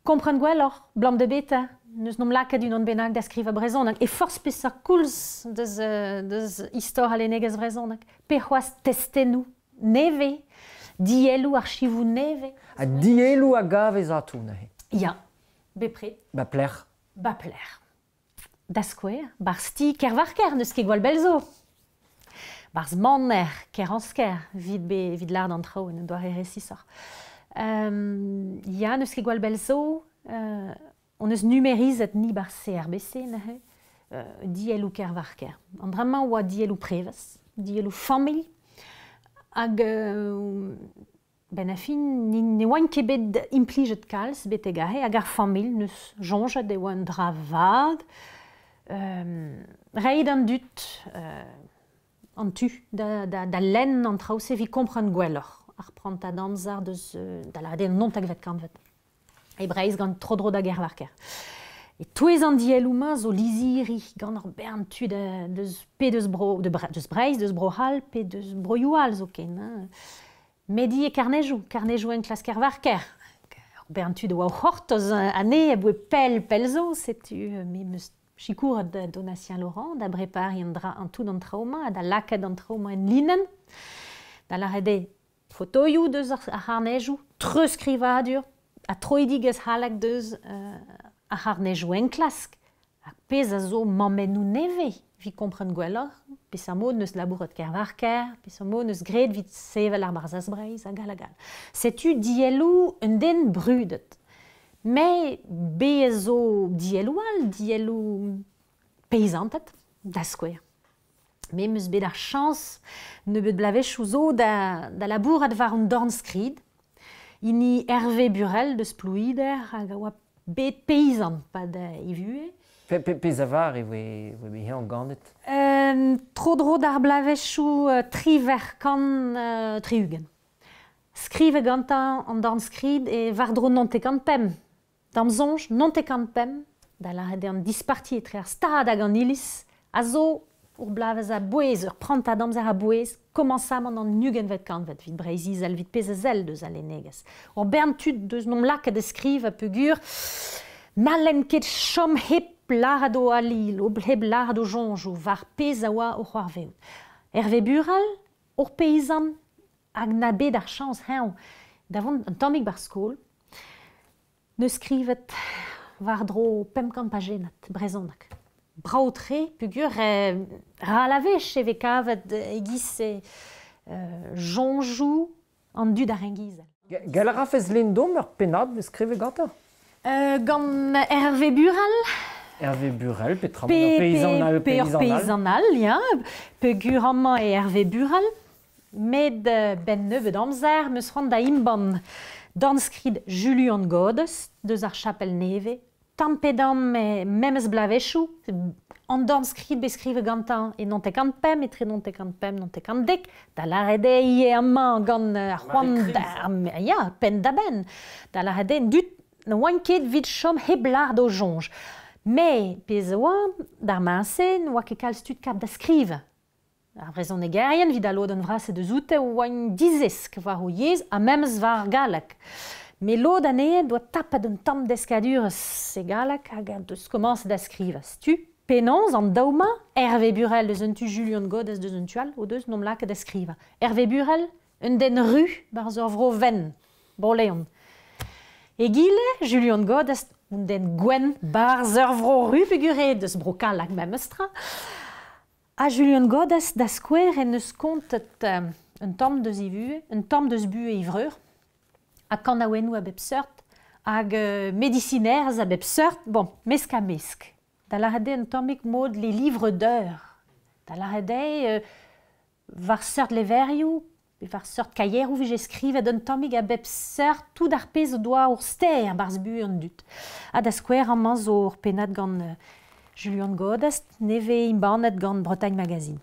Kompren gwelloc'h, blam de beta, neus nom laket unan bennak da skriva brezonak. E force pe sa koulz deus istor alenegez brezonak. Pe c'hoaz testennou neve, dielou archivou neve. A dielou a gavez a tou, nahe. Ya, bepre. Ba pler. Ba pler. Da skouer, bar sti ker war ker neus ket gwal belzo. Barz manner, ker ansker, vid l'ar d'an trao, en doa re resisor. Ya, neus ket gwal belzo, on eus numerizet ni bar CRBC, nahe, dielou ker war ker. An dramañ oa dielou prevez, dielou familh, hag ben a fin, ne oan ket bet implijet kalz bet egahe, hag ar familh neus jonget e oan dra vad, reid an dut, an tu, da lenn an traoù vi kompren gwelloc'h. Ar prantad amzer deus, da la den non-tag vet kantvet. E breiz gant tro-dro da ger war ker. E touez an dielou ma zo liziri gant ar bern tu deus pe deus breiz, deus brohal, pe deus broioal zo ken. Medi e karnejou en klas ker war ker. Ar bern tu de oa c'hortoz ane e boe pel zo, setu, me meus chikour donatien Laurent, da brepari an tout d'an trauma, da laket an trauma en linen, da la rede fotoioù deus ar harnejou, treus skrivadur, a troidigez halak deus ar harnejou en klask, hag pez a zo mammenou neve, vi kompren gwelloc'h, pez a mod neus labouret ker war ker, pez a mod neus gret vit sevel ar barzaz breiz, a gal. Setu dielou un den brudet. Me bezo dielou paysantet, da skouer. Me meus bet ar chans ne bet blavechou zo da labourat war un dorn skrid. Ini Hervé Burel deus plouider hag a oa bet paysan pa da evue. Pez a var e oe behe an gandet? Tro-dro d'ar blavechou tri verkan triugen. Skrive gantañ an dorn skrid e vardro non-tekant pem. Damzonj, non-tekant pem, da la rede an disparti etre ar stad hag an iliz, a zo ur blavez a bouez, ur prantad amzer a bouez, komansamant an nugen vet kantvet, vid breizizel, vid pezezel deus alenegez. Ur bern tud deus nom laket e skriv a peogur, nalen ket chom hep larado a lil, heb larado jonjou, var pez a oa o c'hoarveout. Hervé Burel, ur peysan, hag na bet ar chans heñv, davant an tammig bar skol, ne skrivet war dro 50 pagenat brezonak. Braotre, peogur ra lavech e vekavet egiz jonjou an dud ar engizel. Gell a rafez lendom ur penad ne skrive gantañ? Gant Hervé Burel. Hervé Burel, petra paysanal. Paysanal, ya. Peogur amman e Hervé Burel. Med ben nevet amzer, meus ran da imban dan skrid Julian Godes, deus ar chapel neve, tampedam memes blavechou, an dan skrid beskrive gantañ e non-tekant pem, etre non-tekant pem, non-tekant dek, da la rede ie amman gant ar c'hoant ya, pen da ben, da la rede dut ne oan ket vid chom heb lard o jonj. Me, pez oa, d'ar mansen, oa ket kalz tud kap da skrive. Ar brezon egerien vid a lod an vras e deus oute oan dizesk war o yez a memz war galak. Me lod an e doa tapet un tamm deskadur se galak hag a deus komans da skriva. Stu, penans an daouma, Hervé Burel deus un tu Julian Godes deus un tual o deus nom lak da skriva. Hervé Burel, un den ru barz ur vro ven, broleon. E gile, Julian Godes, un den gwen barz ur vro ru figure deus brokal hag memestra. A Julian Godes da skouer en eus kontet un tamm deus ivue, un tamm deus bu e ivreur, a kanaouenou a bep seurt, hag medicinerz a bep seurt, bon, mesk a mesk. Da la rede un tammik mod les livres d'heures. Da la rede var seurt leverioù, var seurt kaierou vije skrivet un tammik a bep seurt tout ar pez o doa ur ster barz bu an dut. A da skouer amman zo ur penat gant Julian Godes, neve imbanet gant Bretagne Magazine.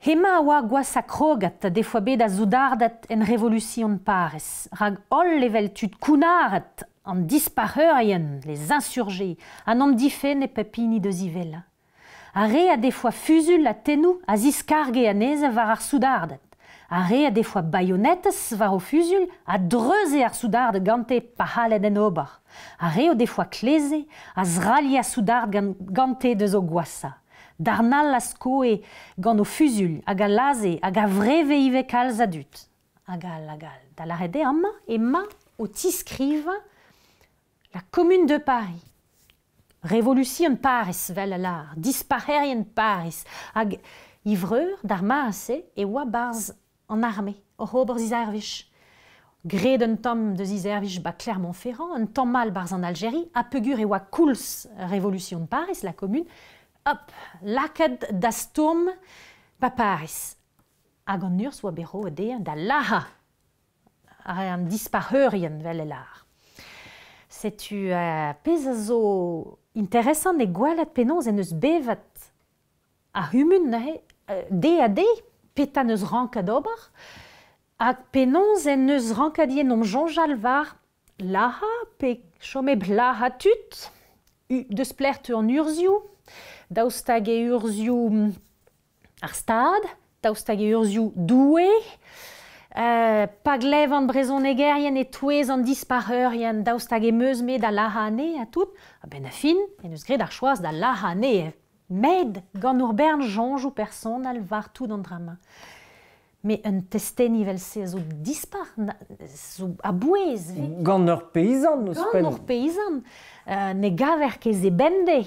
Hema a oa gwaz a krogat defoa bet a zoudardet en revolution parez, rag ol level tud kounaret an dispareurien, les insurgés, an an difen e pepini deus ivela. A re a defoa fusul a tenou a ziskarge a neze war ar soudardet. Are a des fois baïonnettes var au fusul, a dreuze ar soudard de gante pa halet en ober. Are o des fois kleze, a zrali a soudard gante de zo gwassa. Darnal a skoe gant o fusul, hag a laze, hag a vreve ive kalz a dut. Agal. Da la rede amma e ma o tiskriva la Commune de Paris. Révolution Paris, vel lar, disparerien Paris, hag ivreur d'ar maase e oa barz en armée, o ober zizervich. Gred un tom de zizervich ba Clermont-Ferrand, un tom mal barz en Algérie, a pegur e oa kouls Révolution Paris, la Commune, hop, laked da stourm ba Paris. Hag an urs oa bero ede da laha, an disparerien vel lar. C'est-tu pez a zo interessant e gwelet penaos en eus bevet a humun de peta neus rankad ober, hag penaos en eus rankadien om jonjal var laha pe chomeb laha tut, deus plert an urzioù, daoustag e urzioù ar stad, daoustag e urzioù doue, pa glev an brezonegerien e touez an disparerien daoustag e meus met da lahane a tout, a ben a fin, en eus gred ar choaz da lahane, med gant ur bern jonjou personal var tout an drama. Me un testeni vel se zo dispar, zo a bouez. Gant ur peysan eus pen. Gant ur peysan, ne gaver ket e bende.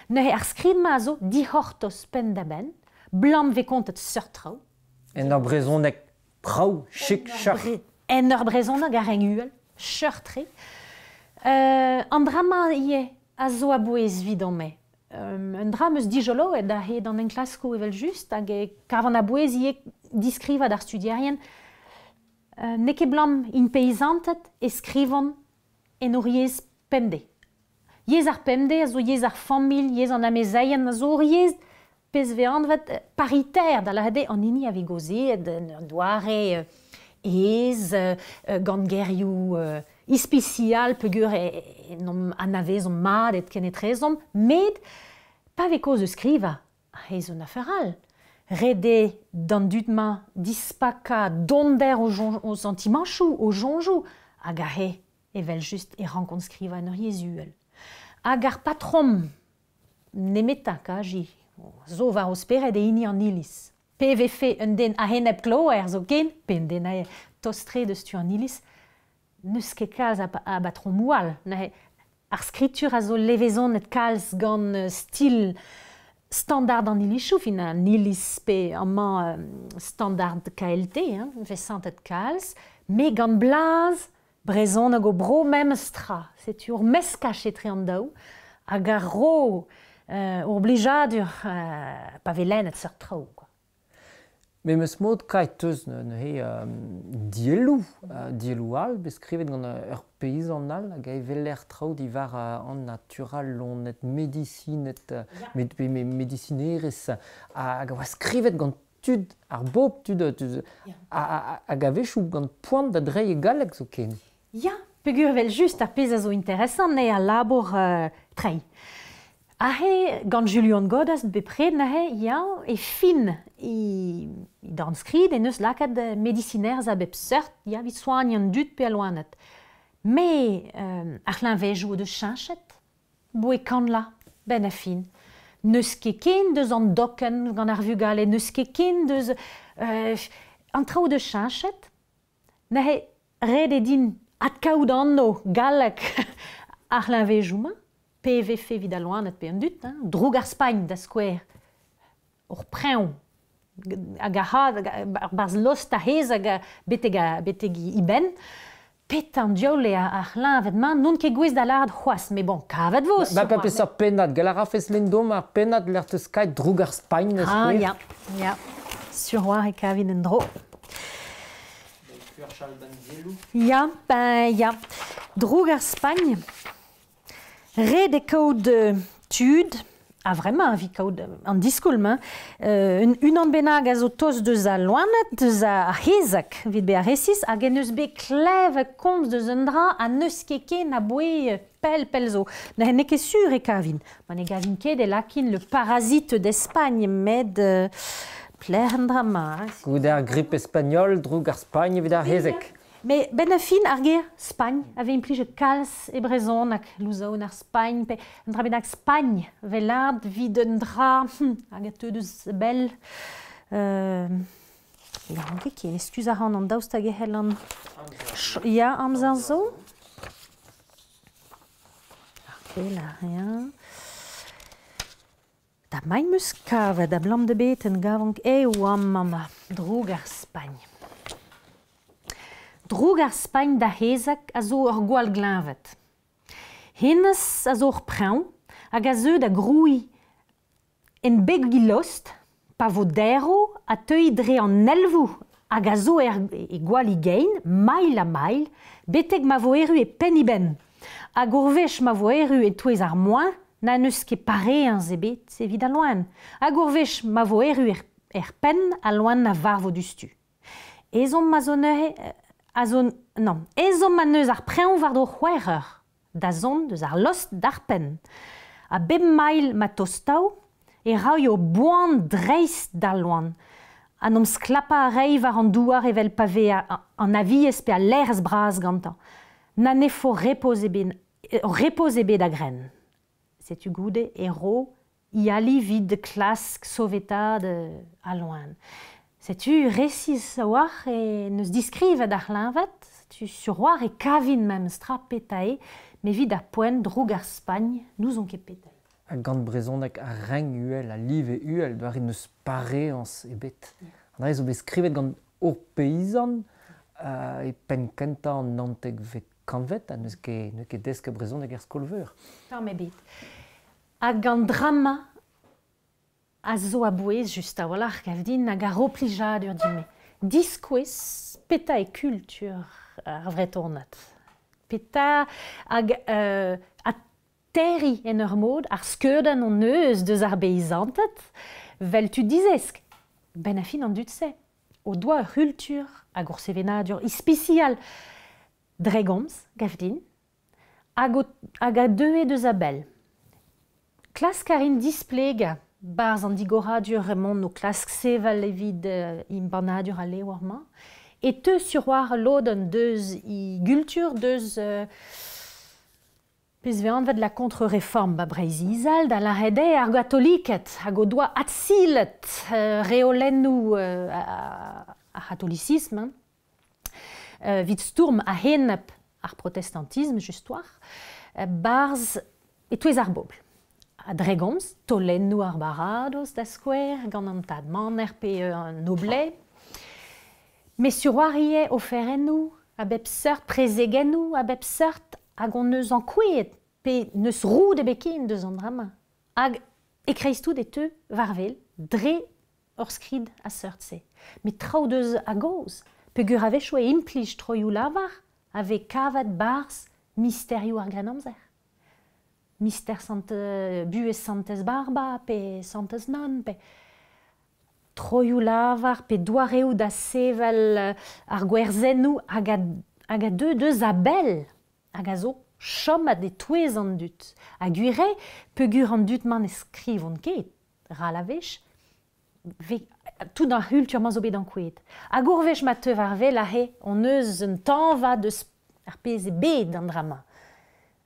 Ne ar skrid ma zo di hortos pen da ben, blam ve kontet seurtrao. En ar brezonek traoù, chik, char. En ur brezonek ar renguel, seurtre. An drama ie a zo a bouez vid an me. Un dram eus dijolo et da he dan en klasko evel just, hag e karvan a bouez ie diskriva d'ar studierien. Neke blam in peizantet e skrivon en ur yez pemde. Yez ar pemde, a zo yez ar famil, yez an amezaien, a zo yez pez ve anvet paritaire da la hede an ini a vegozet, doare ez, gant gerioù ispicial pegur an avez on mad et kenetrezom, med pa veko eus skriva a hez un aferal. Rede dan dudma dispaka donder o sentimanchou, o jonjou, hag a he evel just e rankont skriva en ur yezuel. Hag ar patrom nemetak a ji, zo var osperet e ini an ilis. Pe ve fe un den a henep kloer zo ken, pen den a tostre deus tu an ilis, neus ket kalz a batron moual. Ar skritur a zo levezon et kalz gant stil standard an ilisou, fin an ilis pe an man standard KLT, vesant et kalz, me gant blaz brezon a go bro mem stra. C'est ur meskache etre an daou, hag ar ro ur blijadur pa velen et seurt trao. Me meus mod kait teus ne he dielou all beskrivet gant ur peizanal hag e veler trao di var an natural on net medicine et medicinerez hag a skrivet gant tud ar bob tud hag a vechou gant poant da dre e galek zo ken. Ya, pegur vel just ar pez a zo interesant ne a labor trei. A he gant Julian Godas bepred na he ya e fin i dan skrid en eus lakad medicinerz a bep seurt ya vit soign dut pe a loanet. Me ar l'invejou de chanchet, boe kan la, ben a fin. Neus ket ken deus an doken gant ar vugale, neus ket ken deus an trao de chanchet, na he red din at kaout anno galek ar l'invejou ma, PV fe vid a loanet pe an dut, droug ar Spagn da skouer, ur preon, hag a had, ar barz lost a hez hag a betegi iben, pet an diole ar lañvet man, non ket gwez da lard c'hoaz, me bon, kavet vos. Ba pa peus ar pennad, gal ar rafes lendom ar pennad l'er teus kait droug ar Spagn da skouer. Ya, sur war e kavin en dro. Ya, droug ar Spagn, red e kaout tud, a vraiment vi kaout an diskoulm, un an benag a zo tos deus a loanet, deus a hezak, vid be a resis, hag en eus be klev komz deus un dra a neus keken a boe pel zo. Na ne ket sur e kavin. Man e gavin ket e lakin le parasite d'Espagne med plern drama. Gouder grippe espagnol, droug ar Spagne evit ar hezek. Mais ben a fin ar ger Spagne avait implije kalz e brezon ak louzaon ar Spagne pe un dra bennak Spagne velard vid un dra hag a teudus bel ja anke ken excuse ar an daoust hag e hel an ja amzer zo ok la rien da mein mus kavet da blam de beten gavonk ou am mama droug ar Spagne. Droug ar Spagne da hezak a zo ur gwall glanvet. Hennes a zo ur preñ hag a zeu da groui en begi lost pa vo dero a teuy dre an elvou hag a zo e gwall igein, mail a mail, beteg ma vo eru e pen iben. Hag ur vech ma vo eru e touez ar moin, na neus ket pare an zebet evit a loan. Hag ur vech ma vo eru pen a loan na var vo dustu. Ezon ma zo neuze ezom ma neus ar preñ war d'o c'hwereur, da zon deus ar lost d'ar pen. A bep mail ma tostao, e raoio boan dreist da loan. An om sklapa a rei war an douar evel pave an aviez pe a lerz braz gantan. Na ne fo repose bet da gren. Setu goude e ro iali vid de klask soveta a loan. Setu resis a war e neus diskrivet ar linvet, tu sur war e kavin mem stra petae, me vid a poen droug ar Spagne, nous on ket petae. A gant brezonek a reng uel, a liv e uel, doar neus pare ans ebet. An zo beskrivet gant ur peizan, e pen kenta an nantek vet kanvet, a neus ket desk brezonek er skolveur. Tam ebet. A gant drama, a zo a bouez just a walar kavdin hag a roplija ur dime. Diskouez peta e kultur ar vretornat. Peta hag a terri en ur mod ar skeudenn an eus deus ar beizantet, vel tu dizesk. Ben a fin an dut se. O doa ur kultur hag ur sevenadur ispecial dregomz gavdin hag a deux deus a bel. Klask karin displega barz an digoradur remont no klask seval evit imbanadur a leo ar ma. Et te sur war loden deus i gultur deus pez ve anvet la contre-réforme ba breiz izal da la rede ar gatoliket hag o doa atzilet reolennou a catholicisme vit stourm a hennep ar protestantisme justoir barz e touez ar bobl. A dregomz, tolennou ar barados da skouer, gant an tad maner pe noble. Me sur war ie oferennou, a bep seurt prezegennou, a bep seurt hag on neus an kouet, pe neus roud e bekin deus an drama. Hag ekreistou de teu varvel, dre ur skrid a seurt se. Me trao deus a goz, pe gur a vecho e implij troioù lavar, ave kavat barz misterioù ar grenamzer. Mister buez Santes Barba, pe Santes Non, pe troioù lavar, pe doareoù da sevel ar gwerzennou hag a deus a bel, hag a zo chom a de touez an dut. Hag ure, pe gur an dut man eskrivon ket, ral a vech, tout an hultur man zo bet an kouet. Hag ur vech ma teu war vel a he, on eus un tan va deus ar pez e bet an drama.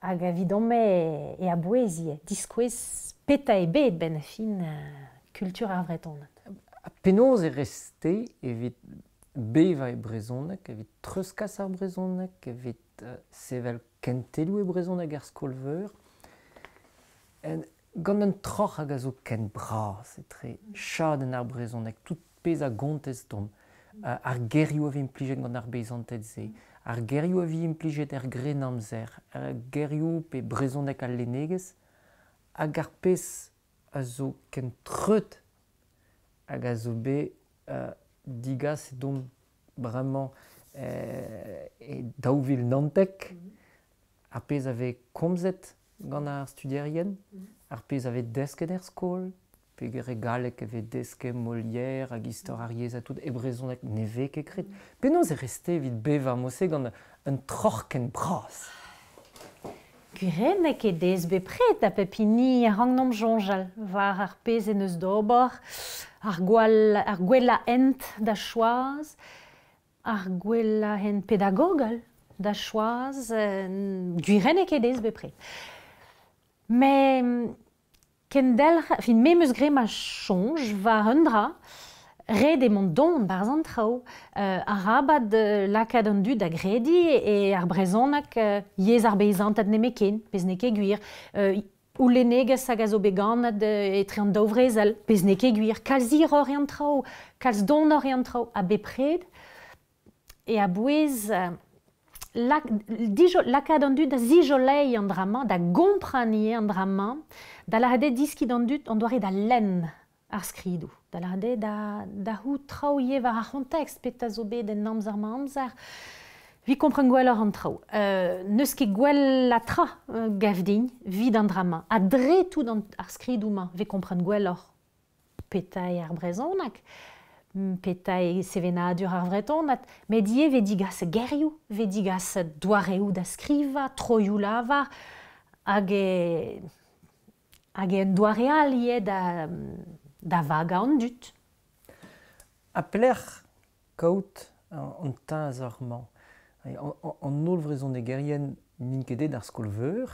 Hag a vidome e a bouezie, diskouez peta e bet ben a fin kultur ar vretonat. Penaos e reste evit beva e brezonek, evit treuskas ar brezonek, evit sevel kentelou e brezonek er skolveur. Gant un troch hag a zo ken bras, etre chaden ar brezonek, tout pez a gontez dom. Ar gerioù a vi implijet gant ar beizantet ze. Ar gerioù a vi implijet er grenamzer. Ar gerioù pe brezonek al lenegez. Hag ar pez a zo ken treut hag a zo be digas e dom bremañ e daouvil nantek. Ar pez ave komzet gant ar studierien. Ar pez ave desket er skol. Pe gere galek eve deske Molière hag istor ar yezh a tout e brezonek neve ket kret. Penaos e reste evit beva mose gant un troch ken bras. Gurenek e des bepret a pepini a rangnom jonjal var ar pez en eus d'ober, ar gwella ent da choaz, ar gwella ent pedagogal da choaz, gurenek e des bepret. Me kendel, fin me meus gre ma chonj va undra, red e mont don, bar zantrao, arabat lakad an dud a gredi e ar brezonak yez ar beizant ad nemeken, pez neke gwir, ou leneges hag a zo beganat etre an daovrezel, pez neke gwir, kalz ir orientrao, kalz don orientrao, a bepred, e a bouez lakad an dud a zijolei an drama, da gompranie an drama, da la hade diskid an dud an doare da len ar skridou. Da la hade da hu trao ye var ar context, pet a zo bet en amzer ma amzer, vi kompren gwell ar an trao. Neus ket gwell la tra gav din, vid an drama. A dre tout ar skridou ma, ve kompren gwell ar petai ar brezonak, petai sevenadur ar vretonat, met ie ve digas gerioù, ve digas doareoù da skriva, troioù lavar, hag en doareal ie da vaga an dut. A pelec'h kaout an taz ar man. An nol vrezon e gerien ninkedet d'ar skolveur,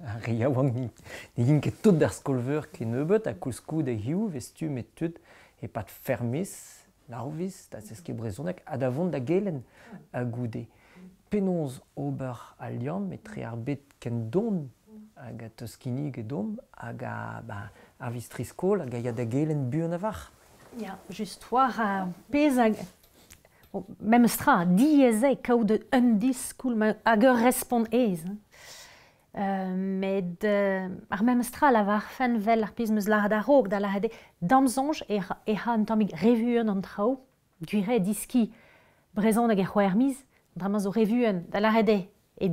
a riaouan ne ginket tout d'ar skolveur ket nebeut, a koulskoud e hiou, vestu met tud, e pat fermis, laovis, da zeske brezonek, a da vont da gelen a goude. Penonz ober a liam, etre ar bet ken don, hag a teuskinig e dom, hag a vistriskol, hag a ya da gelen buan avar. Ja, just war a pez hag... Mem stra, diezei kaout un diskoul hag ur respond ez. Med ar mem stra la var fen vel ar pez meus lard a rog, da la hade damzonj e ha an tammig revuen an trao, gwire diski brezon hag e c'hoer miz, drama zo revuen, da la hade e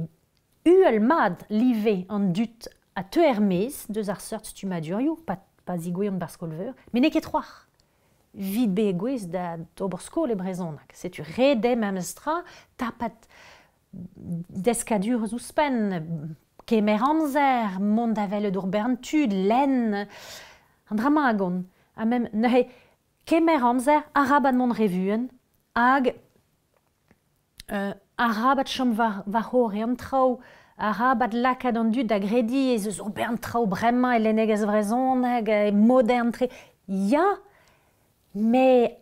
uel mad live an dut a teuer mez, deus ar seurt stumadurioù, pa zigouez an barskolveur, men ne ket troar. Vid be gwez da d'ober skol e brezonak. Setu rede mem stra, tapat deskadur ouzpen, kemer amzer, mont da vele d'ur berntud, len, an drama agon. A mem, nehe, kemer amzer, arabat mont revuen, hag arabat chom var hore am trao, arabat lakad an dud da gredi, ez eus ur bern trao bremañ e lenegez vrezonek, e modern tre. Ya, me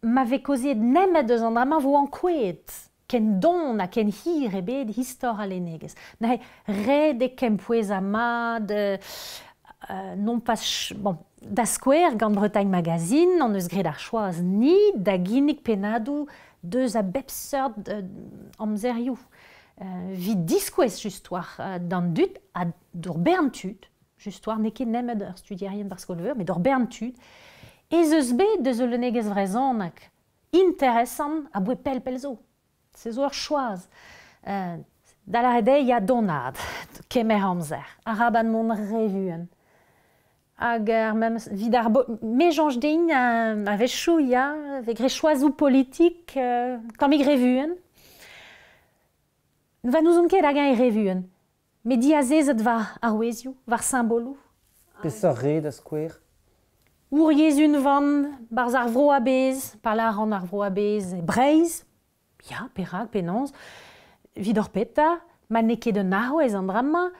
ma ve kozet nemet eus an drama vo an kouet, ken don a ken hir e bet histor a lenegez. Nahe, red e kempouez a mad, non pas... Bon, da skouer gant Bretagne Magazine, an eus gret ar choaz ni, da ginnig penadou deus a bep seurt amzerioù. Vi diskouez just war d'an dut a d'ur berntud, just war ne ket nemet ur studierien barskolveur, met d'ur berntud, ez eus bet deus ul lenegez vrezonak interesant a boe pel zo. Se zo ur choaz. Da la hede ya donad, kemer amzer, arabat mont revuen. Hag mem vid ar mejanj din a vechou ya, ve gre choazou politik, tammig revuen. Va nous on ket hag e revuen. Me diazezet var arwezioù, var symbolou. Peseurt red a skouer? Our yezun van, barz ar vro a bez, palar an ar vro a bez, breiz, ya, perak, penonz, vid ur peta, ma ne ket un arwez an drama,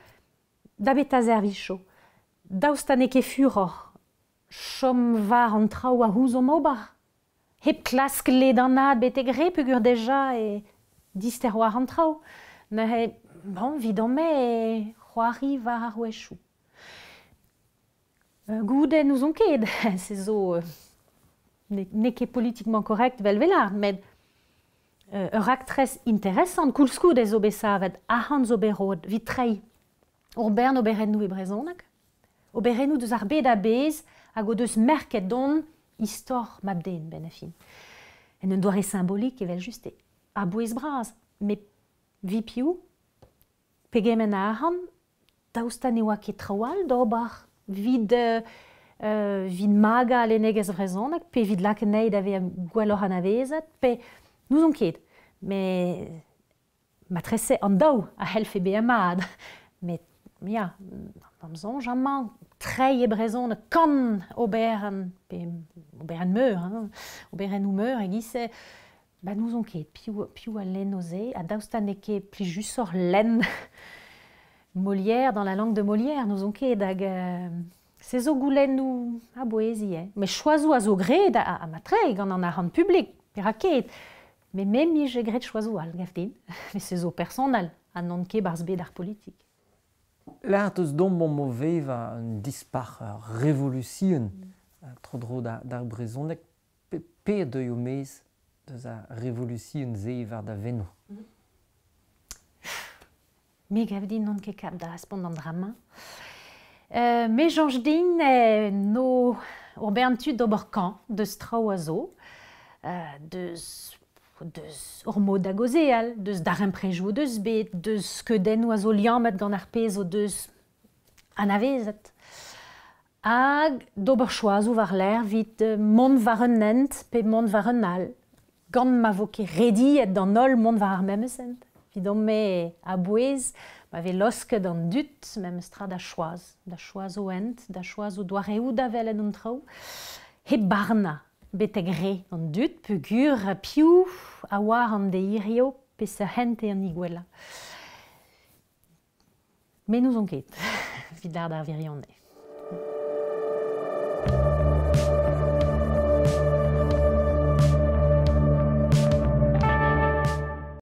da bet a zervicho. Daoust a ne ket furor, chom var an trao a houzo mobar. Hep klask led an ad bet e gre peogwir deja e dister war an trao. Ne bon, vid an me e c'hoari var ar wechou. Goude nous on ket, se zo ne ket politikman korrekt vel velar, med ur aktres interesant, koulskoud e zo besavet, ahan zo berod, vid trei, ur bern oberennou e brezonak, oberennou deus ar bet a bez, hag o deus merket don, istor mabden ben a fin. En un doare symbolik evel juste a bouez braz, me vi piou, pegemen a ahan, daoust ne oa ket traoal d'obar, vid maga a lenegez vrezonak, pe vid lakenei da ve gwelloc'h an avezet, pe nous on ket. Me ma trese an daou a helfe be amad. met ja, dan zo'n jammer treie brezon kan oberen meur, oberen humeur et gisse bah nous on ket più a len osé a daustan e ket plus juste sur len Molière dans la langue de Molière nous on ket dag c'est zo goulen nous a boésie mais choiseau a zo gred a matreg gant an arrand public piraket mais même mi je gred choiseau al gafdin mais c'est zo personnel an non ket barzbe d'art politique. L'art eus dom bon mo veva un dispar revolution tro d'ar brezonek pe de yo mez deus a revolution ze var da veno. Me gavdin non ket kap da respondant drama. Me jonge din no urbentud d'ober kan deus trao a zo, deus ormo da gozeal, deus dar emprejou deus bet, deus skeudenn oazo liamet gant ar pez o deus anavezet. Hag d'ober choazou war l'air vit mont war un nent pe mont war un al. Gant ma vo ket redi et d'an ol mont war ar memesent. Vidom me a bouez, ma ve losket an dut mem stra da choaz o ent, da choaz o doareoù da vel en an trao. He barna beteg re an dut pegur piou a war an deirio pe se hent e an igwella. Me nous on ket, vidar da virionne.